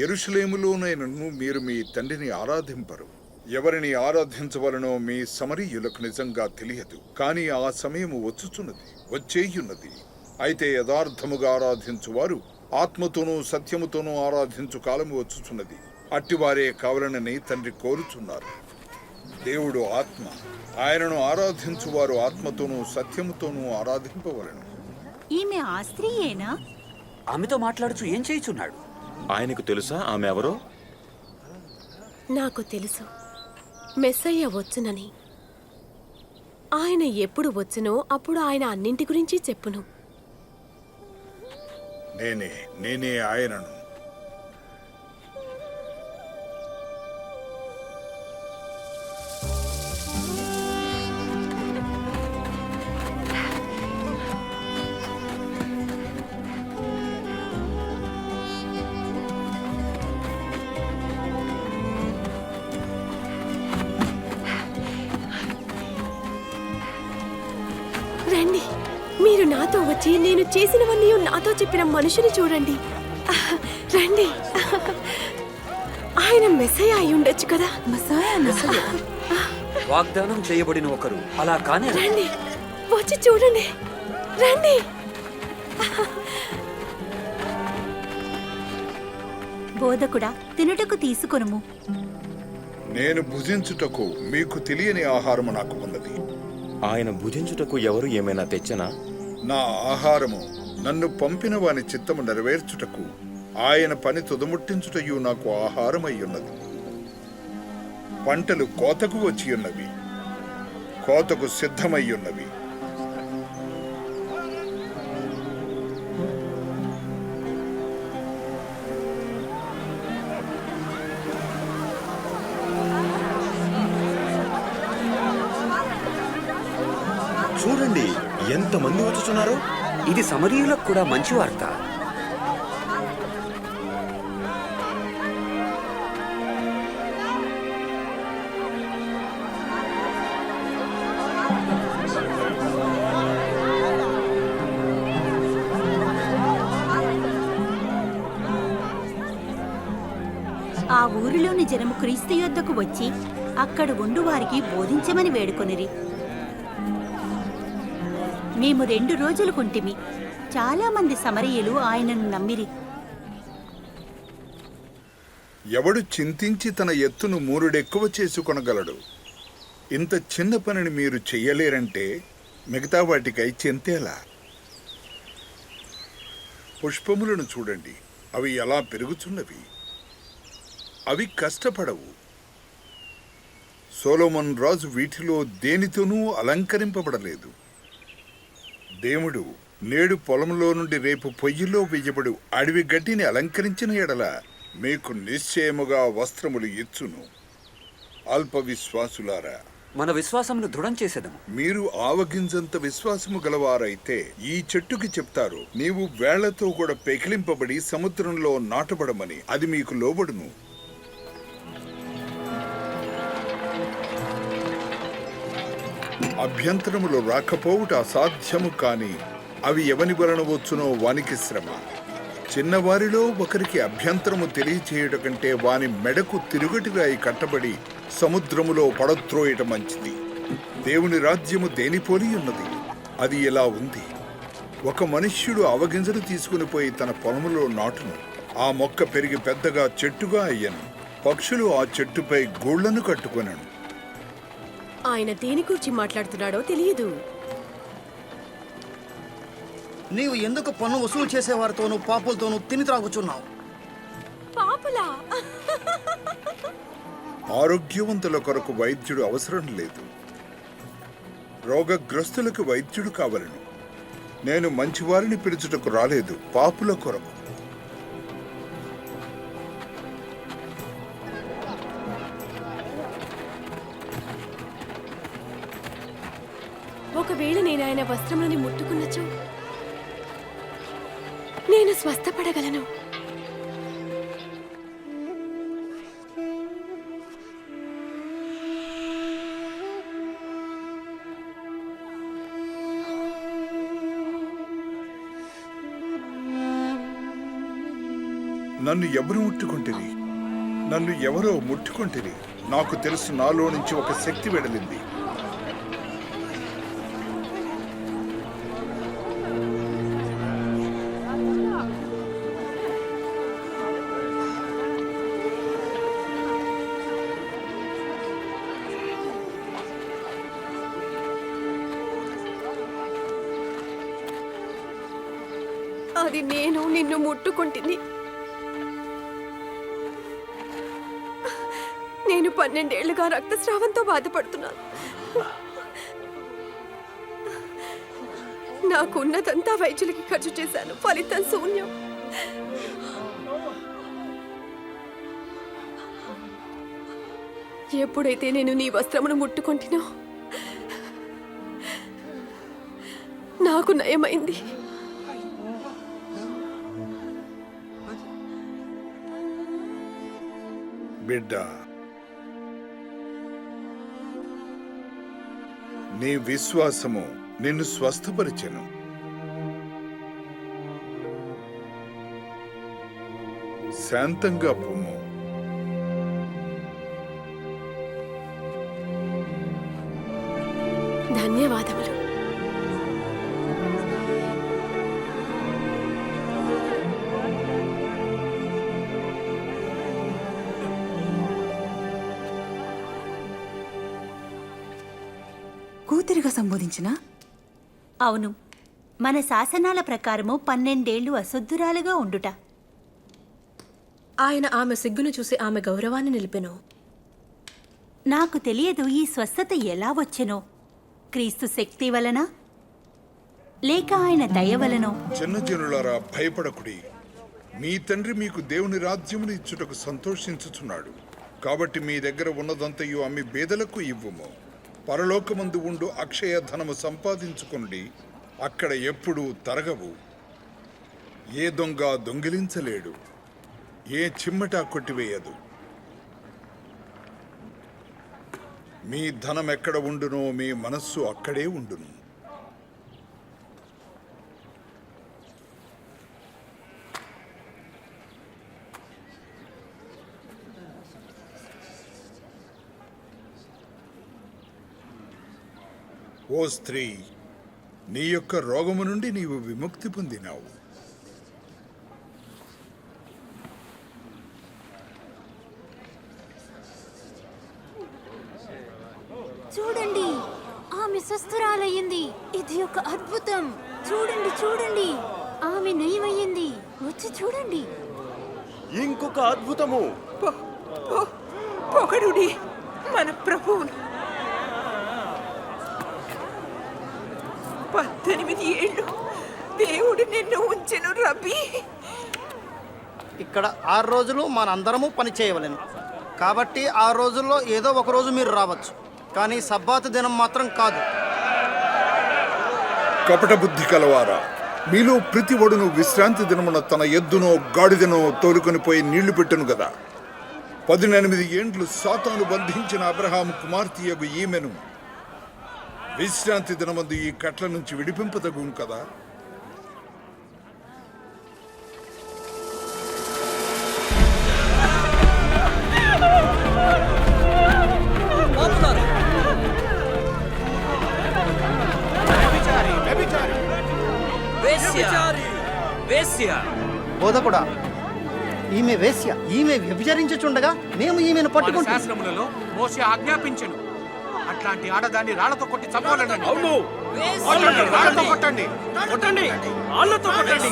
Speaker 7: యెరూషలేములోనైనను మీరు మీ తండ్రిని ఆరాధింపరు. ఎవరిని ఆరాధించవలనో మీ సమరీయులకు నిజంగా తెలియదు. కానీ ఆ సమయము వచ్చుచున్నది, వచ్చేయున్నది. అయితే యథార్థముగా ఆరాధించువారు ఆత్మతోనూ సత్యముతోనూ ఆరాధించు కాలము వచ్చుచున్నది. అట్టివారే కావలనని తండ్రి కోరుచున్నారు. దేవుడు ఆత్మ. ఆయనను ఆరాధించువారు ఆత్మతోనూ సత్యముతోనూ ఆరాధింపవలను.
Speaker 1: ఈమె ఆ స్త్రీయేనా?
Speaker 9: ఆమెతో మాట్లాడుచు ఏం చేయుచున్నాడు?
Speaker 4: ఆయనకు తెలుసా ఆమె ఎవరో?
Speaker 2: నాకు తెలుసు, మెస్సయ్య వచ్చునని. ఆయన ఎప్పుడు వచ్చునో అప్పుడు ఆయన అన్నింటి గురించి చెప్పును.
Speaker 7: నేనే ఆయనను.
Speaker 2: రండి, మీరు నాతో వచ్చి నేను చేసినవన్నీ నాతో చెప్పిన మనుషుని చూడండి. రండి, ఆయన మెస్సయ్య అయి ఉండొచ్చు కదా.
Speaker 9: వాగ్దానం చేయబడిన ఒకరు అలా కానే
Speaker 2: రండి, వచ్చి చూడండి. రండి.
Speaker 1: బోధకుడా, తినుటకు తీసుకొనుము.
Speaker 7: నేను భుజించుటకు మీకు తెలియని ఆహారము నాకు ఉన్నది.
Speaker 4: ఆయన భుజించుటకు ఎవరు ఏమైనా తెచ్చనా?
Speaker 7: నా ఆహారము నన్ను పంపిన వాని చిత్తము నెరవేర్చుటకు ఆయన పని తుదముట్టించుటయు నాకు ఆహారమయ్యున్నది. పంటలు కోతకు వచ్చియున్నవి, కోతకు సిద్ధమయ్యున్నవి.
Speaker 4: చూడండి, ఎంతమంది వచ్చుచున్నారు.
Speaker 9: ఇది సమరీయులకు కూడా మంచి వార్త.
Speaker 1: ఆ ఊరిలోని జనము క్రీస్తు యొద్దకు వచ్చి అక్కడ ఉండు వారికి బోధించమని వేడుకొనిరి. మేము 2 రోజులు కుంటిమి. చాలా మంది సమరయులు ఆయనను నమ్మిరి.
Speaker 7: ఎవడు చింతించి తన ఎత్తును 3 రెక్కువ చేసుకొనగలడు? ఇంత చిన్న పనిని మీరు చెయ్యలేరంటే మిగతా వాటికై చింతేలా? పుష్పములను చూడండి, అవి ఎలా పెరుగుచున్నవి. అవి కష్టపడవు. సొలొమోను రాజు వీటిలో దేనితోనూ అలంకరింపబడలేదు. దేవుడు నేడు పొలంలో నుండి రేపు పొయ్యిలో వెయ్యబడు అడవి గడ్డిని అలంకరించిన ఎడల మీకు నిశ్చయముగా వస్త్రములు ఇచ్చును. అల్ప విశ్వాసులారా,
Speaker 9: మన విశ్వాసమును దృఢం చేసేదము.
Speaker 7: మీరు ఆవగింజంత విశ్వాసము గలవారైతే ఈ చెట్టుకి చెప్తారు, నీవు వేళ్లతో కూడా పెకిలింపబడి సముద్రంలో నాటబడమని, అది మీకు లోబడును. అభ్యంతరములు రాకపోవుట అసాధ్యము కాని అవి ఎవని వలన వచ్చునో వానికి శ్రమ. చిన్నవారిలో ఒకరికి అభ్యంతరము తెలియచేయుట కంటే వాని మెడకు తిరుగటిరాయి కట్టబడి సముద్రములో పడత్రోయట మంచిది. దేవుని రాజ్యము దేని పోలి ఉన్నది? అది ఎలా ఉంది? ఒక మనుష్యుడు అవగింజలు తీసుకుని పోయి తన పొలములో నాటును. ఆ మొక్క పెరిగి పెద్దగా చెట్టుగా అయ్యను. పక్షులు ఆ చెట్టుపై గూళ్లను కట్టుకొనను.
Speaker 2: ఆయన దేని గురించి మాట్లాడుతున్నాడో తెలియదు.
Speaker 8: నీవు ఎందుకు పన్ను వసూలు చేసేవారితోనూ పాపులతోనూ తిని త్రాగుచున్నావు?
Speaker 2: పాపులా?
Speaker 7: ఆరోగ్యవంతుల కొరకు వైద్యుడు అవసరం లేదు, రోగగ్రస్తులకు వైద్యుడు కావలను. నేను మంచివారిని పిలుచుటకు రాలేదు, పాపుల కొరకు.
Speaker 2: ఒకవేళ నేను ఆయన వస్త్రములని ముట్టుకున్నచో నేను స్వస్థపడగలను.
Speaker 7: నన్ను ఎవరు ముట్టుకుంటుంది? నన్ను ఎవరో ముట్టుకుంటుంది. నాకు తెలుసు, నాలో నుంచి ఒక శక్తి వెడలింది.
Speaker 2: అది నేను నిన్ను ముట్టుకుంటుంది. నేను 12 ఏళ్లుగా రక్తస్రావంతో బాధపడుతున్నాను. నాకున్నదంతా వైద్యులకి ఖర్చు చేశాను, ఫలితం శూన్యం. ఎప్పుడైతే నేను నీ వస్త్రమును ముట్టుకుంటున్నా నాకు నయమైంది.
Speaker 7: బిడ్డ, నీ విశ్వాసము నిన్ను స్వస్థపరిచెను. శాంతంగా పొమ్ము.
Speaker 2: ధన్యవాదములు.
Speaker 1: కూతురిగా సంబోధించిన? అవును, మన శాసనాల ప్రకారము 12 ఏళ్లు అశుద్ధురాలుగా ఉండుట.
Speaker 2: ఆయన ఆమె సిగ్గును చూసి ఆమె గౌరవాన్ని నిలిపెను.
Speaker 1: నాకు తెలియదు ఈ స్వస్థత ఎలా వచ్చెనో. క్రీస్తు శక్తి వలన లేక ఆయన దయ వలనో?
Speaker 7: చిన్న జనులారా, భయపడకుడి. మీ తండ్రి మీకు దేవుని రాజ్యమును ఇచ్చుటకు సంతోషించుచున్నాడు. కాబట్టి మీ దగ్గర ఉన్నదంతయు అమ్మి బేదలకు ఇవ్వుము. పరలోకమందు ఉండు అక్షయ ధనము సంపాదించుకుని అక్కడ ఎప్పుడూ తరగవు. ఏ దొంగ దొంగిలించలేడు, ఏ చిమ్మట కొట్టివేయదు. మీ ధనం ఎక్కడ ఉండునో మీ మనస్సు అక్కడే ఉండును. ఓ స్త్రీ, నీ యొక్క రోగము నుండి నీవు విముక్తి పొందినావు.
Speaker 3: చూడండి, ఆమె స్వస్థురాలయ్యింది. ఇది ఒక అద్భుతం. చూడండి చూడండి, ఆమె నయమయ్యింది. వచ్చి చూడండి.
Speaker 4: ఇంకొక అద్భుతము.
Speaker 5: పొగడుడి మన ప్రభువును. 18 ఏళ్ళు దేవుడు నిన్ను ఉంచెను రబ్బీ.
Speaker 8: ఇక్కడ 6 రోజులు మనందరము పని చేయవలెను. కాబట్టి 6 రోజుల్లో ఏదో ఒక రోజు మీరు రావచ్చు, కానీ సబ్బాతు దినం మాత్రం కాదు.
Speaker 7: కపట బుద్ధి కలవారా, మీలో ప్రతి ఒడును విశ్రాంతి దినమున తన ఎద్దునో గాడిదనో తోలుకొని పోయి నీళ్లు పెట్టెను కదా. 18 ఏండ్లు సాతాను బంధించిన అబ్రహాము కుమార్తెయగు ఈమెను విశ్రాంతి దినమందు ఈ కట్ల నుంచి విడిపింపదగును కదా.
Speaker 8: బోధకుడా, ఈమె వేశ్య, ఈమె వ్యభిచరించుచుండగా మేము ఈమెను పట్టుకుంటాం.
Speaker 10: శాస్త్రములలో మోషే ఆజ్ఞాపించెను, అట్లాంటి ఆడదాన్ని రాళ్లతో కొట్టి చంపాలండి. రాళ్లతో కొట్టండి, కొట్టండి, రాళ్లతో కొట్టండి,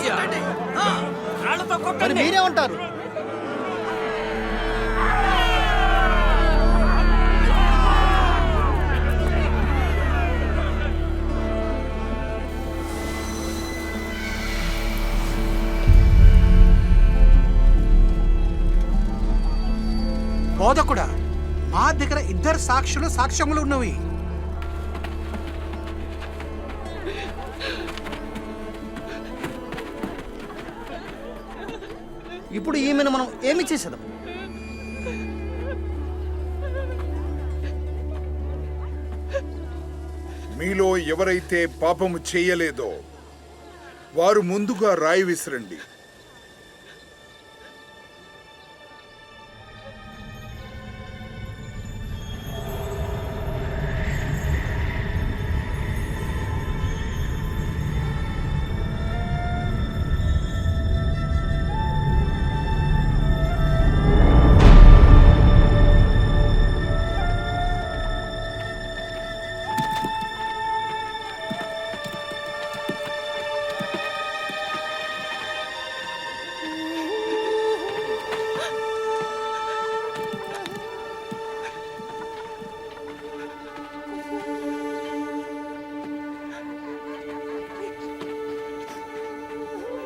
Speaker 10: రాళ్లతో
Speaker 8: మరి
Speaker 10: కొట్టండి.
Speaker 8: మీరేమంటారు?
Speaker 10: బోధకుడా, మా దగ్గర ఇద్దరు సాక్ష్యములు ఉన్నవి.
Speaker 8: ఇప్పుడు ఈమెను మనం ఏమి చేసేదాం?
Speaker 7: మీలో ఎవరైతే పాపము చేయలేదో వారు ముందుగా రాయి విసిరండి.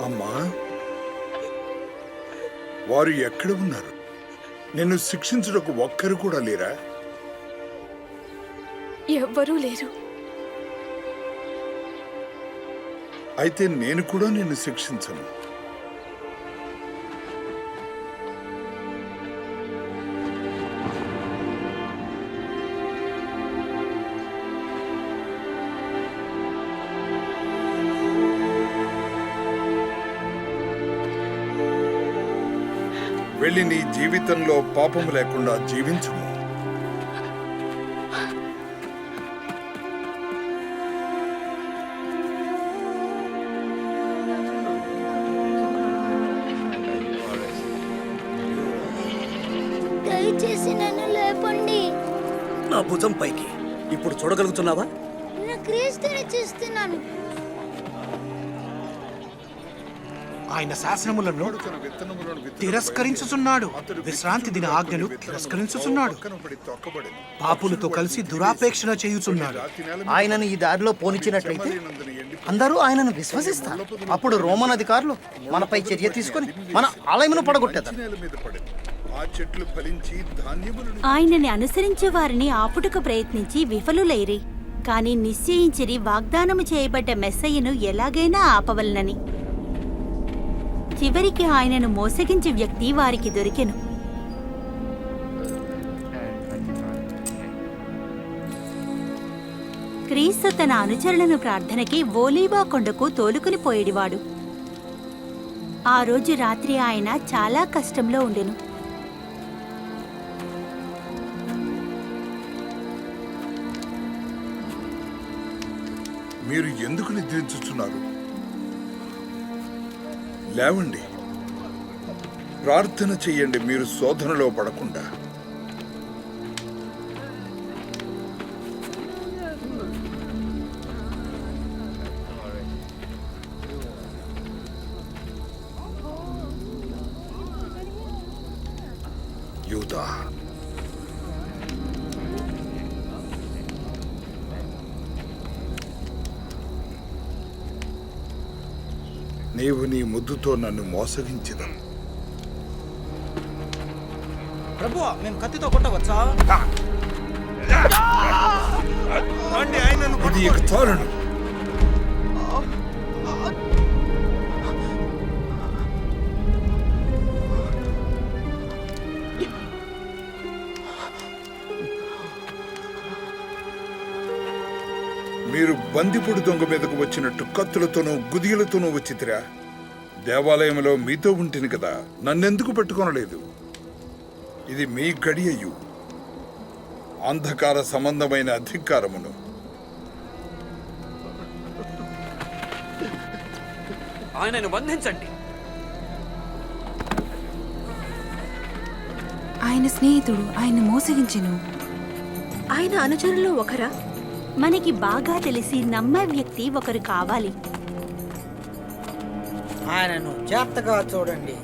Speaker 7: అమ్మా, వారు ఎక్కడ ఉన్నారు? నిన్ను శిక్షించుటకు ఒక్కరు కూడా లేరా?
Speaker 2: ఎవ్వరూ లేరు.
Speaker 7: అయితే నేను కూడా నిన్ను శిక్షించను. వెళ్ళి నీ జీవితంలో పాపము లేకుండా జీవించుము.
Speaker 3: దయచేసి నన్ను లేపండి.
Speaker 8: నా భుజం పైకి. ఇప్పుడు చూడగలుగుతున్నావా?
Speaker 3: నేను క్రీస్తుని చూస్తున్నాను.
Speaker 10: ఆయన శాసనములను తిరస్కరించుచున్నాడు, విశ్రాంతి దిన ఆజ్ఞలు తిరస్కరించుచున్నాడు, పాపులతో కలిసి దురాపేక్షణ చేయుచున్నాడు.
Speaker 8: ఆయనను ఈ దారిలో పోనిచ్చినట్లయితే అందరూ ఆయనను విశ్వసిస్తారు. అప్పుడు రోమన్ అధికారులు మనపై చర్య తీసుకొని మన ఆలయమును పడగొట్టేదారు.
Speaker 7: ఆ చెట్లు ఫలించి ధాన్యములను
Speaker 1: ఆయనని అనుసరించే వారిని ఆపుటకు ప్రయత్నించి విఫలులైరి. కాని నిశ్చయించిరి వాగ్దానము చేయబడ్డ మెస్సయ్యను ఎలాగైనా ఆపవలనని. చివరికి ఆయనను మోసగించే వ్యక్తి వారికి దొరికెను. క్రీస్తు తన అనుచరులను ప్రార్థనకి ఓలీవా కొండకు తోలుకుని పోయేడివాడు. ఆ రోజు రాత్రి ఆయన చాలా కష్టంలో ఉండెను.
Speaker 7: మీరు ఎందుకు నిద్రించుచున్నారు? లేవండి, ప్రార్థన చెయ్యండి, మీరు శోధనలో పడకుండా. యూదా, నీవు నీ ముద్దుతో నన్ను మోసగించదు.
Speaker 8: ప్రభువా, మేము కత్తితో కొట్టవచ్చా?
Speaker 7: ఇది ఇక చాలును. మీరు బందిపుడు దొంగ మీదకు వచ్చినట్టు కత్తులతోనూ గుదియలతోనూ వచ్చితిరా? దేవాలయంలో మీతో ఉంటిని కదా, నన్నెందుకు పట్టుకొనలేదు? ఇది మీ గడియయు అంధకార సంబంధమైన అధికారమును.
Speaker 9: ఆయనను బంధించండి.
Speaker 2: ఆయన స్నేహితుడు ఆయన్ని మోసగించెను. ఆయన అనుచరుల్లో ఒకరా?
Speaker 1: మనకి బాగా తెలిసి నమ్మే వ్యక్తి ఒకరు కావాలి.
Speaker 8: ఆయనను జాగ్రత్తగా చూడండి.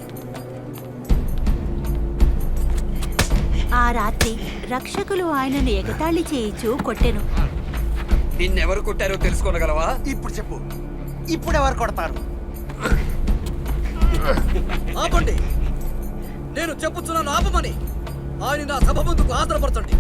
Speaker 1: ఆ రాత్రి రక్షకులు ఆయనను ఎగతాళి చేయిచూ కొట్టెను.
Speaker 9: నిన్నెవరు కొట్టారో తెలుసుకోనగలవా?
Speaker 8: ఇప్పుడు చెప్పు, ఇప్పుడు ఎవరు కొడతారు?
Speaker 11: ఆపండి, నేను చెప్పుచున్నాను ఆపమని. ఆయన నా సభ ముందుకు ఆదరపరచండి.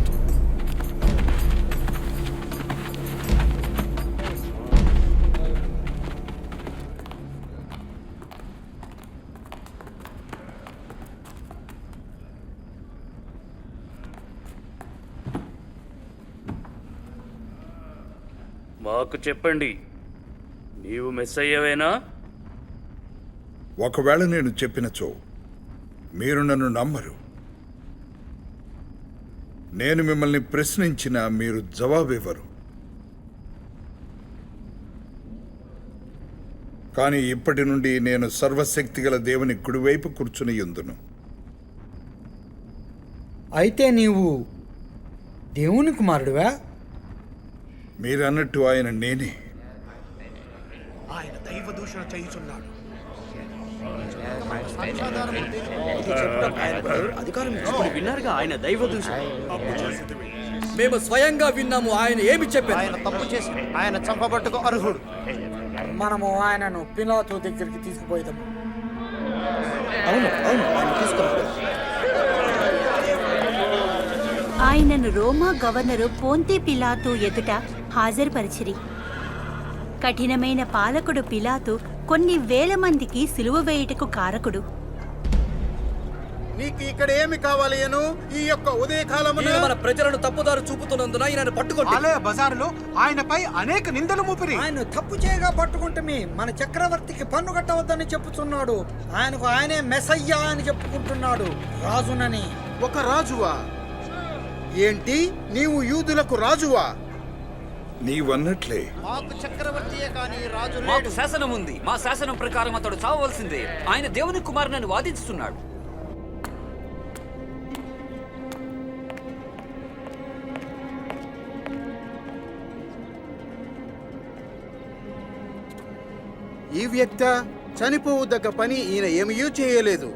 Speaker 12: మాకు చెప్పండి, నీవు మెస్సయ్యవేనా?
Speaker 7: ఒకవేళ నేను చెప్పినచో మీరు నన్ను నమ్మరు. నేను మిమ్మల్ని ప్రశ్నించినా మీరు జవాబివ్వరు. కానీ ఇప్పటి నుండి నేను సర్వశక్తిగల దేవుని కుడివైపు కూర్చుని యుందును.
Speaker 8: అయితే నీవు దేవుని కుమారుడువా?
Speaker 7: మీరన్నట్టు ఆయన నేనే.
Speaker 10: ఆయన దైవ దూషణ చేయుచున్నాడు.
Speaker 11: విన్నారుగా ఆయన దైవ దూషణ. మేము స్వయంగా విన్నాము. ఆయన ఏమి చెప్పారు?
Speaker 8: ఆయన తప్పు చేసి ఆయన చంపబట్టుకు అర్హుడు. మనము ఆయనను పిలాతు దగ్గరికి తీసుకుపోయేదాము. అవును అవును, ఆయన తీసుకున్నాడు.
Speaker 1: ఆయనను రోమా గవర్నరు పోంతి పిలాతు ఎదుట హాజరుపరిచిరి. కఠినమైన పాలకుడు పిలాతు కొన్ని వేల మందికి సిలువ వేయుటకు కారకుడు.
Speaker 6: నీకు ఇక్కడ ఏమి కావాలి అను? ఈ యొక్క ఉదయకాలమున
Speaker 11: ఈయన మన ప్రజలను తప్పుదారు చూపుతున్నందున ఈయనను పట్టుకోండి.
Speaker 10: ఆలయ బజారులో ఆయనపై అనేక నిందలు మోపిరి.
Speaker 8: ఆయన తప్పు చేయగా పట్టుకుంటే మన చక్రవర్తికి పన్ను కట్టవద్దని చెప్పుచున్నాడు. ఆయనకు ఆయనే మెసయ్యా అని చెప్పుకుంటున్నాడు, రాజునని.
Speaker 6: ఒక రాజువా? ఏంటి, నీవు యూదులకు రాజువా?
Speaker 7: నీవన్నట్లే.
Speaker 8: మాకు చక్రవర్తియే కానీ రాజు
Speaker 9: మాకు శాసనం ఉంది. మా శాసనం ప్రకారం అతడు చావవలసిందే. ఆయన దేవుని కుమారునని వాదిస్తున్నాడు.
Speaker 6: ఈ వ్యక్త చనిపోవుదగ్గ పని ఈయన ఏమీ చేయలేదు.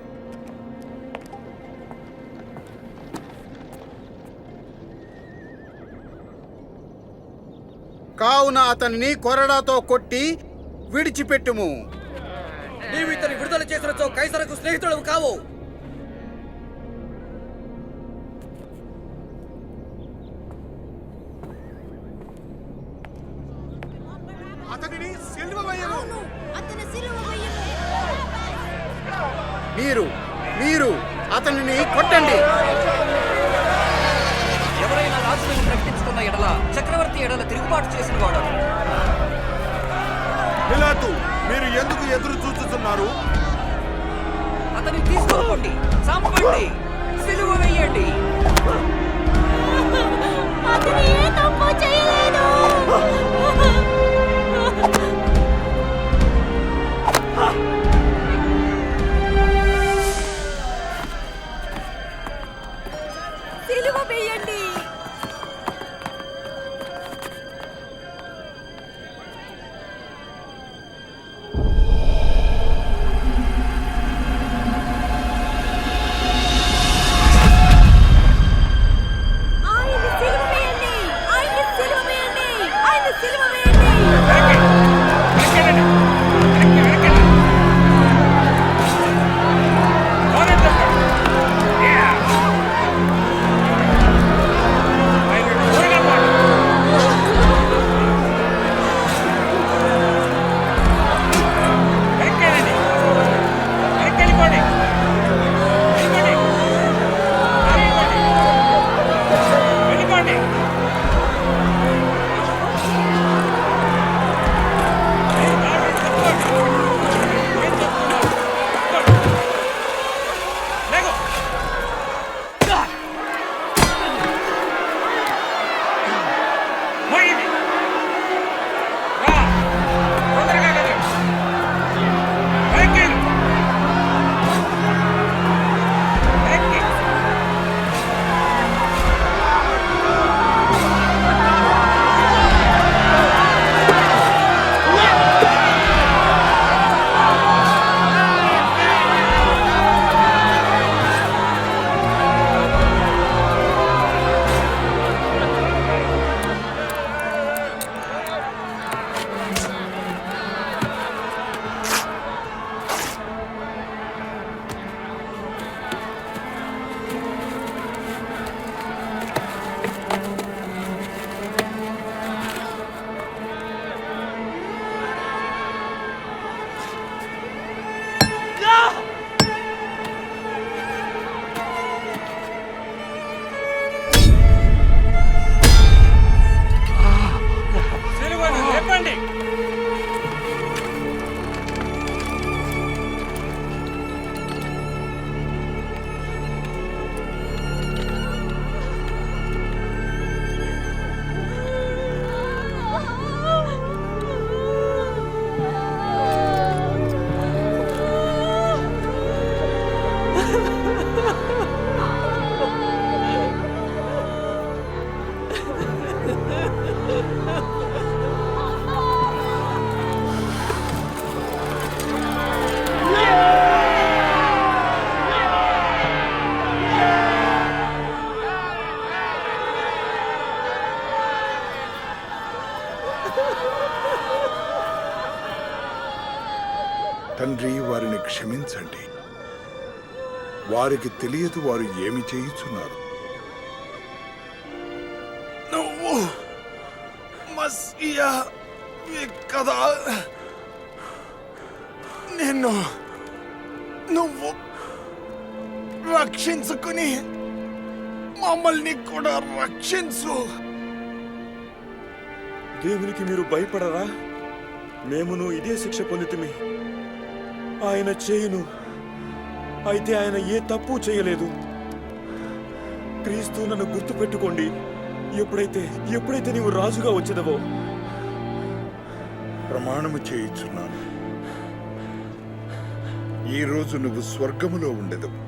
Speaker 6: కావున అతనిని కొరడాతో కొట్టి విడిచిపెట్టుము.
Speaker 11: నీవు ఇతని విడుదల చేసినచో కైసరకు స్నేహితుడు కావు.
Speaker 10: అతనిని సిలువ వేయము.
Speaker 6: మీరు అతనిని కొట్టండి.
Speaker 9: ఎవరైనా రాజులను ప్రకటించుకున్న ఎడల చక్రవర్తి ఎడల తిరుగుబాటు చేసిన వాడు.
Speaker 6: పిలాతు, మీరు ఎందుకు ఎదురు చూస్తున్నారు?
Speaker 9: అతన్ని తీసుకోండి, చంపండి, సిలువ వేయండి.
Speaker 1: అతను ఏ తప్పు చేయలేదు. సిలువ వేయండి. ఆయన సిలువ వేయండి. ఆయన సిలువ వేయండి. ఆయన సిలువ
Speaker 7: వారికి తెలియదు వారు ఏమి చేయుచున్నారు.
Speaker 6: నువ్వు మస్సియా కదా? నువ్వు రక్షించుకుని మమ్మల్ని కూడా రక్షించు.
Speaker 4: దేవునికి మీరు భయపడరా? మేమును ఇదే శిక్ష పొందితిమి. ఆయన చేయును, అయితే ఆయన ఏ తప్పు చేయలేదు. క్రీస్తు నన్ను గుర్తు పెట్టుకోండి. ఎప్పుడైతే నీవు రాజుగా వచ్చేదవో.
Speaker 7: ప్రమాణము చేయుచున్నాను, ఈ రోజు నువ్వు స్వర్గములో ఉండెదవు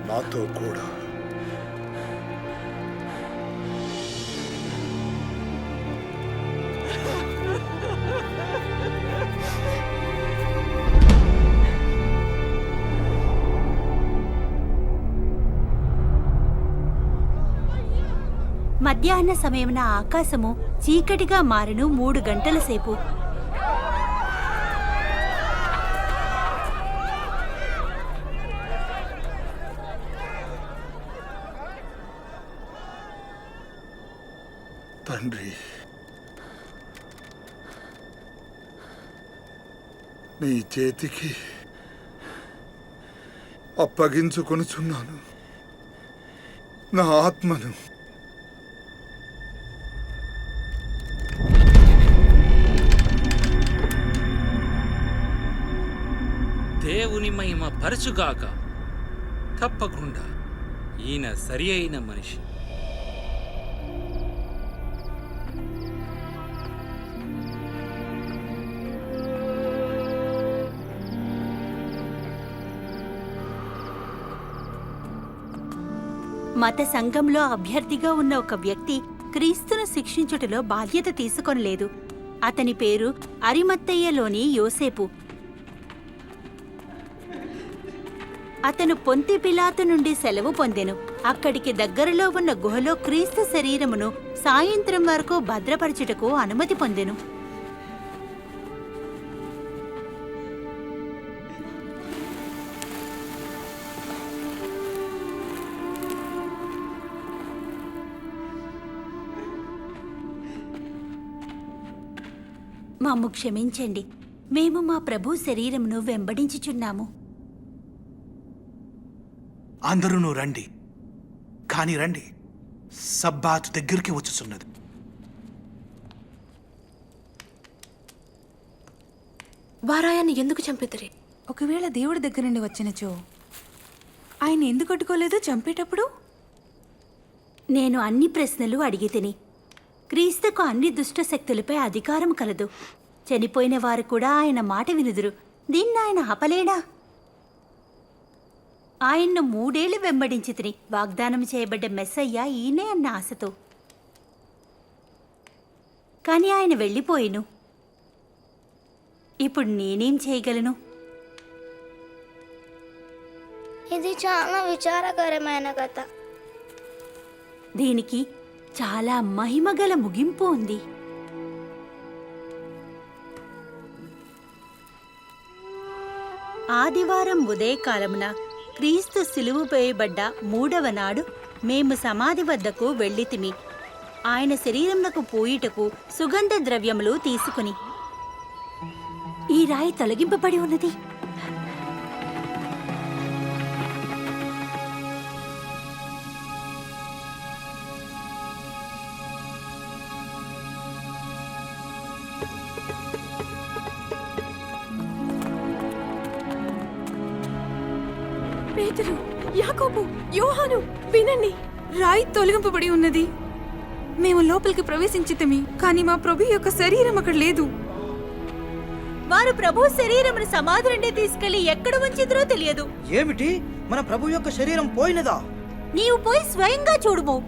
Speaker 7: నాతో కూడా.
Speaker 1: మధ్యాహ్న సమయమున ఆకాశము చీకటిగా మారెను 3 గంటల సేపు.
Speaker 7: తండ్రి, నీ చేతికి అప్పగించుకొనుచున్నాను నా ఆత్మను.
Speaker 11: దేవుని మహిమ పరచుగాక. తప్పకుండా ఈయన సరి అయిన మనిషి.
Speaker 1: మత సంఘంలో అభ్యర్థిగా ఉన్న ఒక వ్యక్తి క్రీస్తును శిక్షించుటలో బాధ్యత తీసుకొనలేదు. అతని పేరు అరిమత్తయ్యలోని యోసేపు. అతను పొంతి పిలాతు నుండి సెలవు పొందెను. అక్కడికి దగ్గరలో ఉన్న గుహలో క్రీస్తు శరీరమును సాయంత్రం వరకు భద్రపరచుటకు అనుమతి పొందెను. మమ్ము క్షమించండి, మేము మా ప్రభు శరీరమును వెంబడించుచున్నాము.
Speaker 10: అందరూ రండి, కాని రండి, సబ్బాతు దగ్గరికి వచ్చుచున్నది.
Speaker 2: వారాయాన్ని ఎందుకు చంపితరే?
Speaker 13: ఒకవేళ దేవుడి దగ్గర నుండి వచ్చినచో ఆయన ఎందుకు అడ్డుకోలేదు చంపేటప్పుడు?
Speaker 1: నేను అన్ని ప్రశ్నలు అడిగి తిని. క్రీస్తుకు అన్ని దుష్ట శక్తులపై అధికారం కలదు. చనిపోయిన వారు కూడా ఆయన మాట వినుదురు. దీన్ని ఆయన ఆపలేడా? ఆయన్ను 3 ఏళ్లు వెంబడించి తిని వాగ్దానం చేయబడ్డ మెస్సయ్య ఈయనే అన్న ఆశతో. కాని ఆయన వెళ్ళిపోయిను. ఇప్పుడు నేనేం చేయగలను?
Speaker 3: ఇది చాలా విచారకరమైన కథ.
Speaker 1: దీనికి చాలా మహిమగల ముగింపు ఉంది. ఆదివారం ఉదయకాలమున క్రీస్తు సిలువ వేయబడ్డ 3వ నాడు మేము సమాధి వద్దకు వెళ్ళితిమి. ఆయన శరీరమునకు పోయిటకు సుగంధ ద్రవ్యములు తీసుకుని. ఈ రాయి తొలగింపబడి ఉన్నది.
Speaker 13: పేతురు, యాకోబు, యోహాను, వినండి, రాయి తొలగింపబడి ఉన్నది. మేము లోపలికి ప్రవేశించితమి, కానీ మా ప్రభు యొక్క శరీరం అక్కడ లేదు.
Speaker 1: వారు ప్రభు శరీరమును సమాధి నుండి తీసుకెళ్లి ఎక్కడ ఉంచిద్రో తెలియదు.
Speaker 8: ఏమిటి? మన ప్రభు యొక్క శరీరం పోయినదా?
Speaker 1: నీవు పోయి స్వయంగా చూడుము.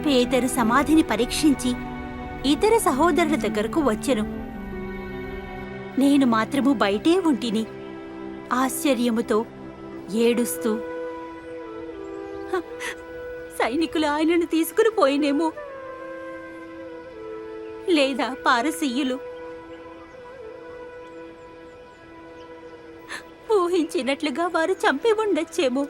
Speaker 1: పేదరు సమాధిని పరీక్షించి ఇతర సహోదరుల దగ్గరకు వచ్చెను. నేను మాత్రము బయటే ఉంటిని, ఆశ్చర్యముతో ఏడుస్తూ. సైనికులు ఆయనను తీసుకుని పోయినేమో, లేదా పారసీయులు. ఊహించినట్లుగా వారు చంపి ఉండొచ్చేమో.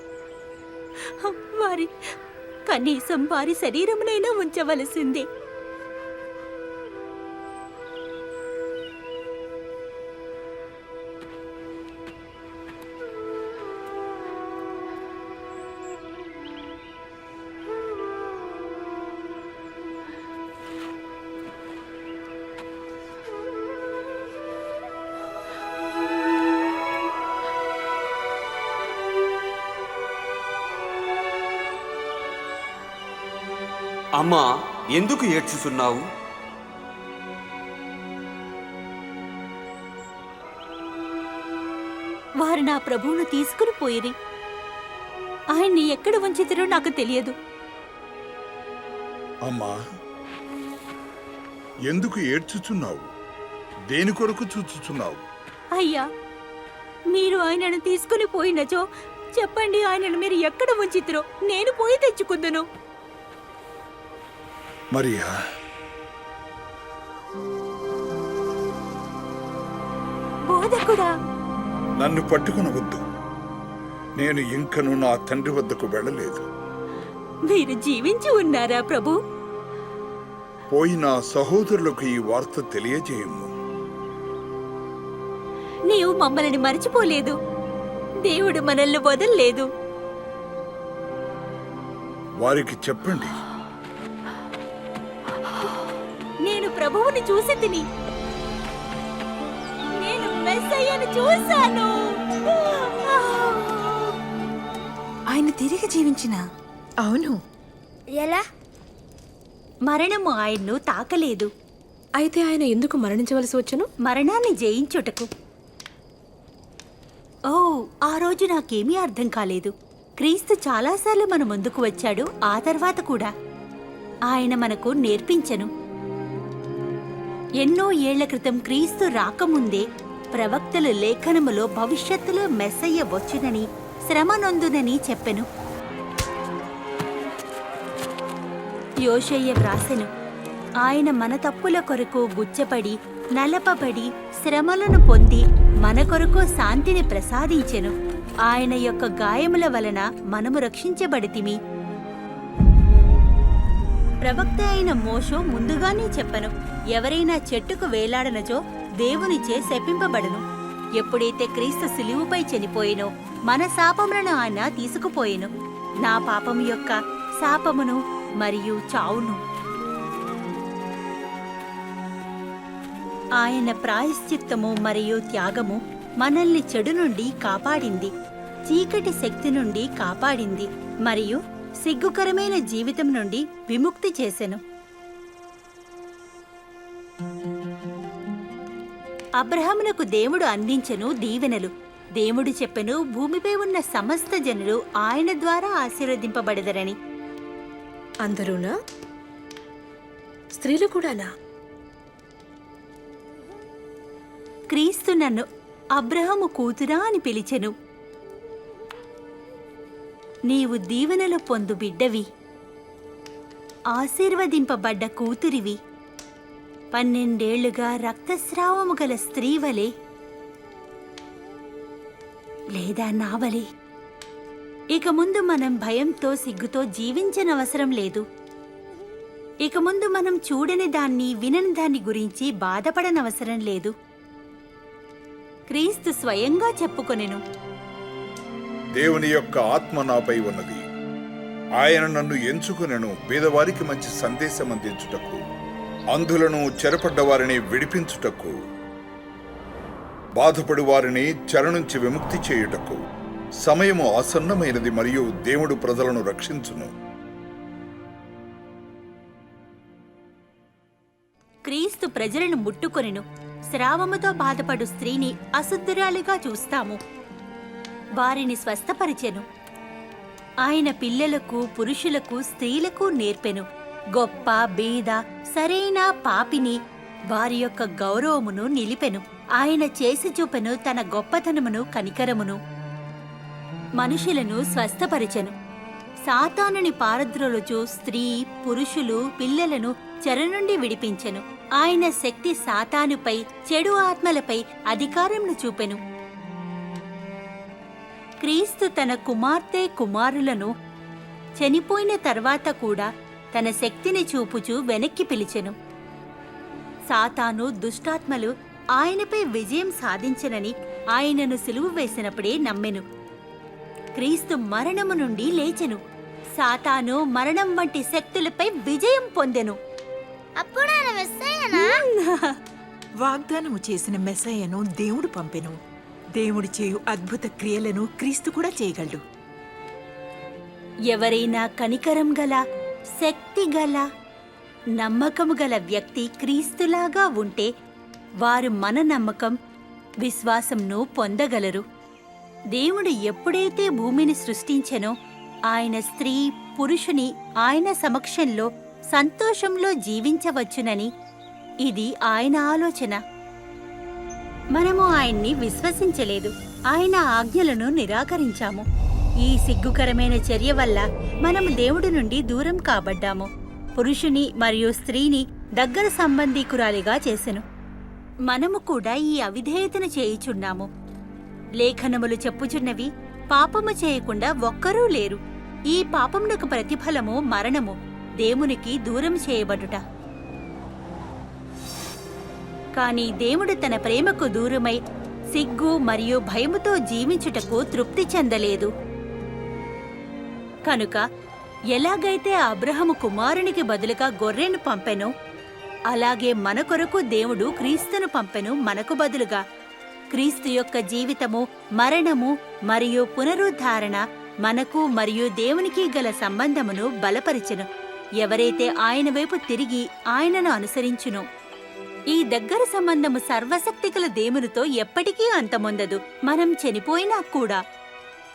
Speaker 1: కనీసం వారి శరీరమునైనా ఉంచవలసిందే.
Speaker 11: అమ్మా, ఎందుకు ఏడ్చుతున్నావు?
Speaker 1: వారు నా ప్రభువును తీసుకుని పోయిరి. ఆయన్ని ఎక్కడ ఉంచితిరో నాకు తెలియదు.
Speaker 7: అమ్మా, ఎందుకు ఏడ్చుచున్నావు? దేని కొరకు చూచుచున్నావు?
Speaker 1: అయ్యా, మీరు ఆయనను తీసుకుని పోయినచో చెప్పండి, ఆయనను మీరు ఎక్కడ ఉంచితిరో నేను పోయి తెచ్చుకుందును.
Speaker 7: మరియా,
Speaker 1: బోధకుడా,
Speaker 7: నన్ను పట్టుకునవద్దు. నేను ఇంకను నా తండ్రి వద్దకు వెళ్ళలేదు.
Speaker 1: మీరు జీవించి ఉన్నారా ప్రభు?
Speaker 7: పోయిన సహోదరులకు ఈ వార్త తెలియజేయము.
Speaker 1: నీవు మమ్మల్ని మర్చిపోలేదు. దేవుడు మనల్ని వదల్లేదు.
Speaker 7: వారికి చెప్పండి,
Speaker 1: నేను ప్రభువుని చూసి తిని, నేను మెస్సయ్యను చూశాను.
Speaker 2: ఆయన తిరిగి జీవించిన.
Speaker 5: అవును.
Speaker 3: ఎలా?
Speaker 1: మరణము ఆయన్ను తాకలేదు.
Speaker 2: అయితే ఆయన ఎందుకు మరణించవలసి వచ్చను?
Speaker 1: మరణాన్ని జయించుటకు. ఓ, ఆ రోజు నాకేమీ అర్థం కాలేదు. క్రీస్తు చాలాసార్లు మన ముందుకు వచ్చాడు. ఆ తర్వాత కూడా ఆయన మనకు నేర్పించెను. ఎన్నో ఏళ్ల క్రితం క్రీస్తు రాకముందే ప్రవక్తలు లేఖనములో భవిష్యత్తులో మెస్సయ్య వచ్చునని, శ్రమ నొందునని చెప్పెను. యోషయ్య వ్రాసెను, ఆయన మన తప్పుల కొరకు గుచ్చపడి, నలపబడి, శ్రమలను పొంది మన కొరకు శాంతిని ప్రసాదించెను. ఆయన యొక్క గాయముల వలన మనము రక్షించబడితిమి. ప్రవక్త అయిన మోషే ముందుగానే చెప్పెను, ఎవరైనా చెట్టుకు వేలాడనచో దేవునిచే శపింపబడును. ఎప్పుడైతే క్రీస్తు సిలువుపై చనిపోయినో మన శాపములను ఆయన తీసుకుపోయెను. నా పాపము యొక్క శాపమును మరియు చావును ఆయన ప్రాయశ్చిత్తము మరియు త్యాగము మనల్ని చెడు నుండి కాపాడింది, చీకటి శక్తి నుండి కాపాడింది మరియు సిగ్గుకరమైన జీవితం నుండి విముక్తి చేసెను. అబ్రహామునకు దేవుడు అందించెను దీవెనలు. దేవుడు చెప్పెను, భూమిపై ఉన్న సమస్త జనులు ఆయన ద్వారా ఆశీర్వదింపబడదరని.
Speaker 2: అందరూనా? స్త్రీలు కూడానా?
Speaker 1: క్రీస్తు నన్ను అబ్రహాము కూతురా అని పిలిచెను. నీవు దీవెనలు పొందు బిడ్డవి, ఆశీర్వదింపబడ్డ కూతురివి. 12 ఏళ్లుగా రక్తస్రావము గల స్త్రీ వలె లేదా నా వలె ఇక ముందు మనం భయంతో సిగ్గుతో జీవించనవసరం లేదు. ఇక ముందు మనం చూడని దాన్ని, వినని దాన్ని గురించి బాధపడనవసరం లేదు. క్రీస్తు స్వయంగా చెప్పుకొనెను,
Speaker 7: దేవుని యొక్క ఆత్మ నాపై ఉన్నది. ఆయన నన్ను ఎంచుకొనెను పేదవారికి మంచి సందేశం అందించుటకు, అంధులను, చెరపడ్డ వారిని విడిపించుటకు, బాధపడు వారిని చెర నుంచి విముక్తి చేయుటకు. సమయము ఆసన్నమైనది మరియు దేవుడు ప్రజలను రక్షించును.
Speaker 1: క్రీస్తు ప్రజలను ముట్టుకొనెను. స్రావముతో బాధపడు స్త్రీని అశుద్ధురాలిగా చూస్తాము. వారిని స్వస్థపరిచెను. ఆయన పిల్లలకు, పురుషులకు, స్త్రీలకు నేర్పెను. గొప్ప బీద సరైన పాపిని వారి యొక్క గౌరవమును నిలిపెను. ఆయన చేసి చూపెను తన గొప్పతనమును కనికరమును. మనుషులను స్వస్థపరిచెను. సాతానుని పారద్రోలుచు స్త్రీ పురుషులు పిల్లలను చెర నుండి విడిపించెను. ఆయన శక్తి సాతానుపై చెడు ఆత్మలపై అధికారమును చూపెను. క్రీస్తు తన కుమార్తె కుమారులను చనిపోయిన తర్వాత కూడా తన శక్తిని చూపుచూ వెనక్కి పిలిచెను. సాతాను దుష్టాత్మలు ఆయనపై విజయం సాధించనని ఆయనను సిలువ వేసినప్పుడే నమ్మెను. క్రీస్తు మరణము నుండి లేచెను. సాతాను మరణం వంటి శక్తులపై విజయం పొందెను.
Speaker 3: అప్పుడు ఆయన మెస్సయ్యనా?
Speaker 5: వాగ్దానము చేసిన మెస్సయ్యను దేవుడు పంపెను. దేవుడు చేయు అద్భుత క్రియలను క్రీస్తు కూడా చేయగలడు.
Speaker 1: ఎవరైనా కనికరం గల శక్తి గల నమ్మకము గల వ్యక్తి క్రీస్తులాగా ఉంటే వారు మన నమ్మకం విశ్వాసంను పొందగలరు. దేవుడు ఎప్పుడైతే భూమిని సృష్టించెనో ఆయన స్త్రీ పురుషుని ఆయన సమక్షంలో సంతోషంలో జీవించవచ్చునని ఇది ఆయన ఆలోచన. మనము ఆయన్ని విశ్వసించలేదు. ఆయన ఆజ్ఞలను నిరాకరించాము. ఈ సిగ్గుకరమైన చర్య వల్ల మనము దేవుడి నుండి దూరం కాబడ్డాము. పురుషుని మరియు స్త్రీని దగ్గర సంబంధీకురాలిగా చేసెను. మనము కూడా ఈ అవిధేయతను చేయుచున్నాము. లేఖనములు చెప్పుచున్నవి, పాపము చేయకుండా ఒక్కరూ లేరు. ఈ పాపమునకు ప్రతిఫలము మరణము, దేవునికి దూరం చేయబడుట. కాని దేవుడు తన ప్రేమకు దూరమై సిగ్గు మరియు భయముతో జీవించుటకు తృప్తి చెందలేదు. కనుక ఎలాగైతే అబ్రహాము కుమారునికి బదులుగా గొర్రెను పంపెనో అలాగే మన కొరకు దేవుడు క్రీస్తును పంపెను. మనకు బదులుగా క్రీస్తు యొక్క జీవితము, మరణము మరియు పునరుద్ధారణ మనకు మరియు దేవునికి గల సంబంధమును బలపరిచెను. ఎవరైతే ఆయన వైపు తిరిగి ఆయనను అనుసరించునో ఈ దగ్గర సంబంధము సర్వశక్తిగల దేవునితో ఎప్పటికీ అంతమొందదు. మనం చనిపోయినా కూడా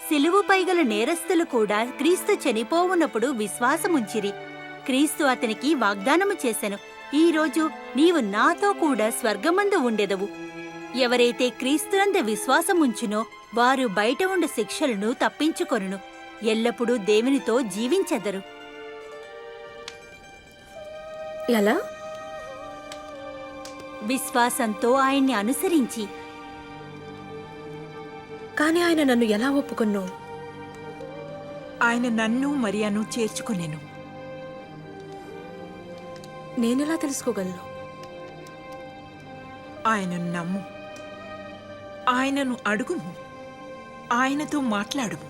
Speaker 1: సిలువుపై గల నేరస్తులు కూడా క్రీస్తు చనిపోవునప్పుడు విశ్వాసముంచిరి. క్రీస్తు అతనికి వాగ్దానము చేసెను, ఈ రోజు నీవు నాతో కూడా స్వర్గమందు ఉండెదవు. ఎవరైతే క్రీస్తునందు విశ్వాసముంచునో వారు బయట ఉండే శిక్షలను తప్పించుకొనును, ఎల్లప్పుడూ దేవునితో జీవించెదరు.
Speaker 2: ఎలా?
Speaker 1: విశ్వాసంతో ఆయన్ని అనుసరించి.
Speaker 2: కాని ఆయన నన్ను ఎలా ఒప్పుకొన్నో?
Speaker 5: ఆయన నన్ను మరియాను చేర్చుకొనెను.
Speaker 2: నేనెలా తెలుసుకోగలను?
Speaker 5: ఆయనను నమ్ము, ఆయనను అడుగుము, ఆయనతో మాట్లాడుము.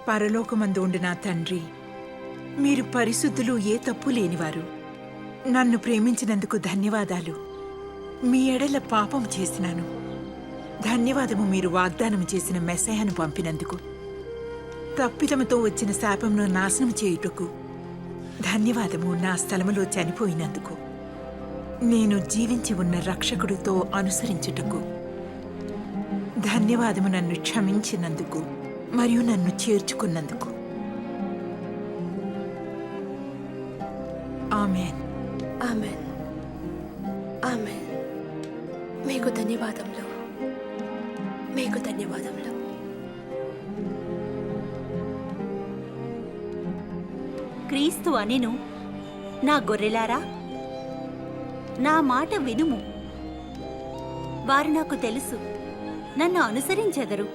Speaker 5: పరలోకమందు ఉండు నా తండ్రి, మీరు పరిశుద్ధులు, ఏ తప్పు లేనివారు. నన్ను ప్రేమించినందుకు ధన్యవాదాలు. మీ ఎడల పాపం చేసినాను. ధన్యవాదము మీరు వాగ్దానం చేసిన మెస్సయ్యను పంపినందుకు. తప్పిదముతో వచ్చిన శాపంను నాశనం చేయుటకు ధన్యవాదము. నా స్థలములో చనిపోయినందుకు, నేను జీవించి ఉన్న రక్షకుడితో అనుసరించుటకు ధన్యవాదము. నన్ను క్షమించినందుకు మరియు నన్ను చేర్చుకున్నందుకు. ఆమేన్.
Speaker 2: ఆమేన్. ఆమేన్. మీకు ధన్యవాదములు. మీకు ధన్యవాదములు.
Speaker 1: క్రీస్తు అనెను, నా గొర్రెలారా, నా మాట వినుము. వారు నాకు తెలుసు, నన్ను అనుసరించెదరు.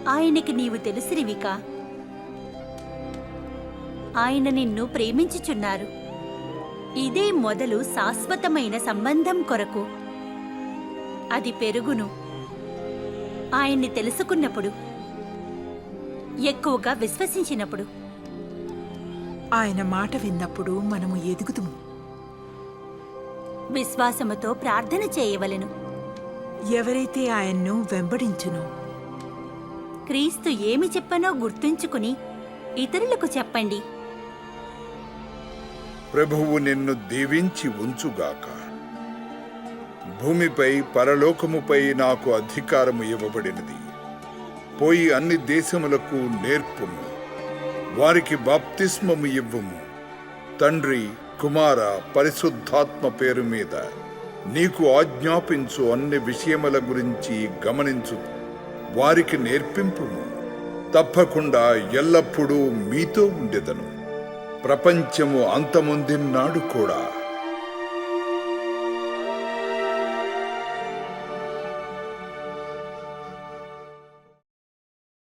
Speaker 1: ఆయనకి నీవు తెలుసిరివికా? ఆయన నిన్ను ప్రేమించుచున్నారు. ఇదే మొదలు శాశ్వతమైన సంబంధం కొరకు. అది పెరుగును. ఆయన్ని తెలుసుకున్నప్పుడు, ఎక్కువగా విశ్వసించినప్పుడు.
Speaker 5: ఆయన మాట విన్నప్పుడు మనము ఎదుగుదుము.
Speaker 1: విశ్వాసముతో ప్రార్థన చేయవలెను.
Speaker 5: ఎవరైతే ఆయన్ను వెంబడించునో,
Speaker 1: క్రీస్తు ఏమి చెప్పనో గుర్తుంచుకుని ఇతరులకు చెప్పండి.
Speaker 7: ప్రభువు నిన్ను దీవించి ఉంచుగాక. భూమిపై పరలోకముపై నాకు అధికారము ఇవ్వబడినది. పోయి అన్ని దేశములకు నేర్పుము, వారికి బాప్తిస్మము ఇవ్వుము. తండ్రి, కుమార, పరిశుద్ధాత్మ పేరు మీద నీకు ఆజ్ఞాపించు అన్ని విషయముల గురించి గమనించు, వారికి నేర్పింపుము. తప్పకుండా ఎల్లప్పుడూ మీతో ఉండెదను, ప్రపంచము అంతమొందినాడు కూడా.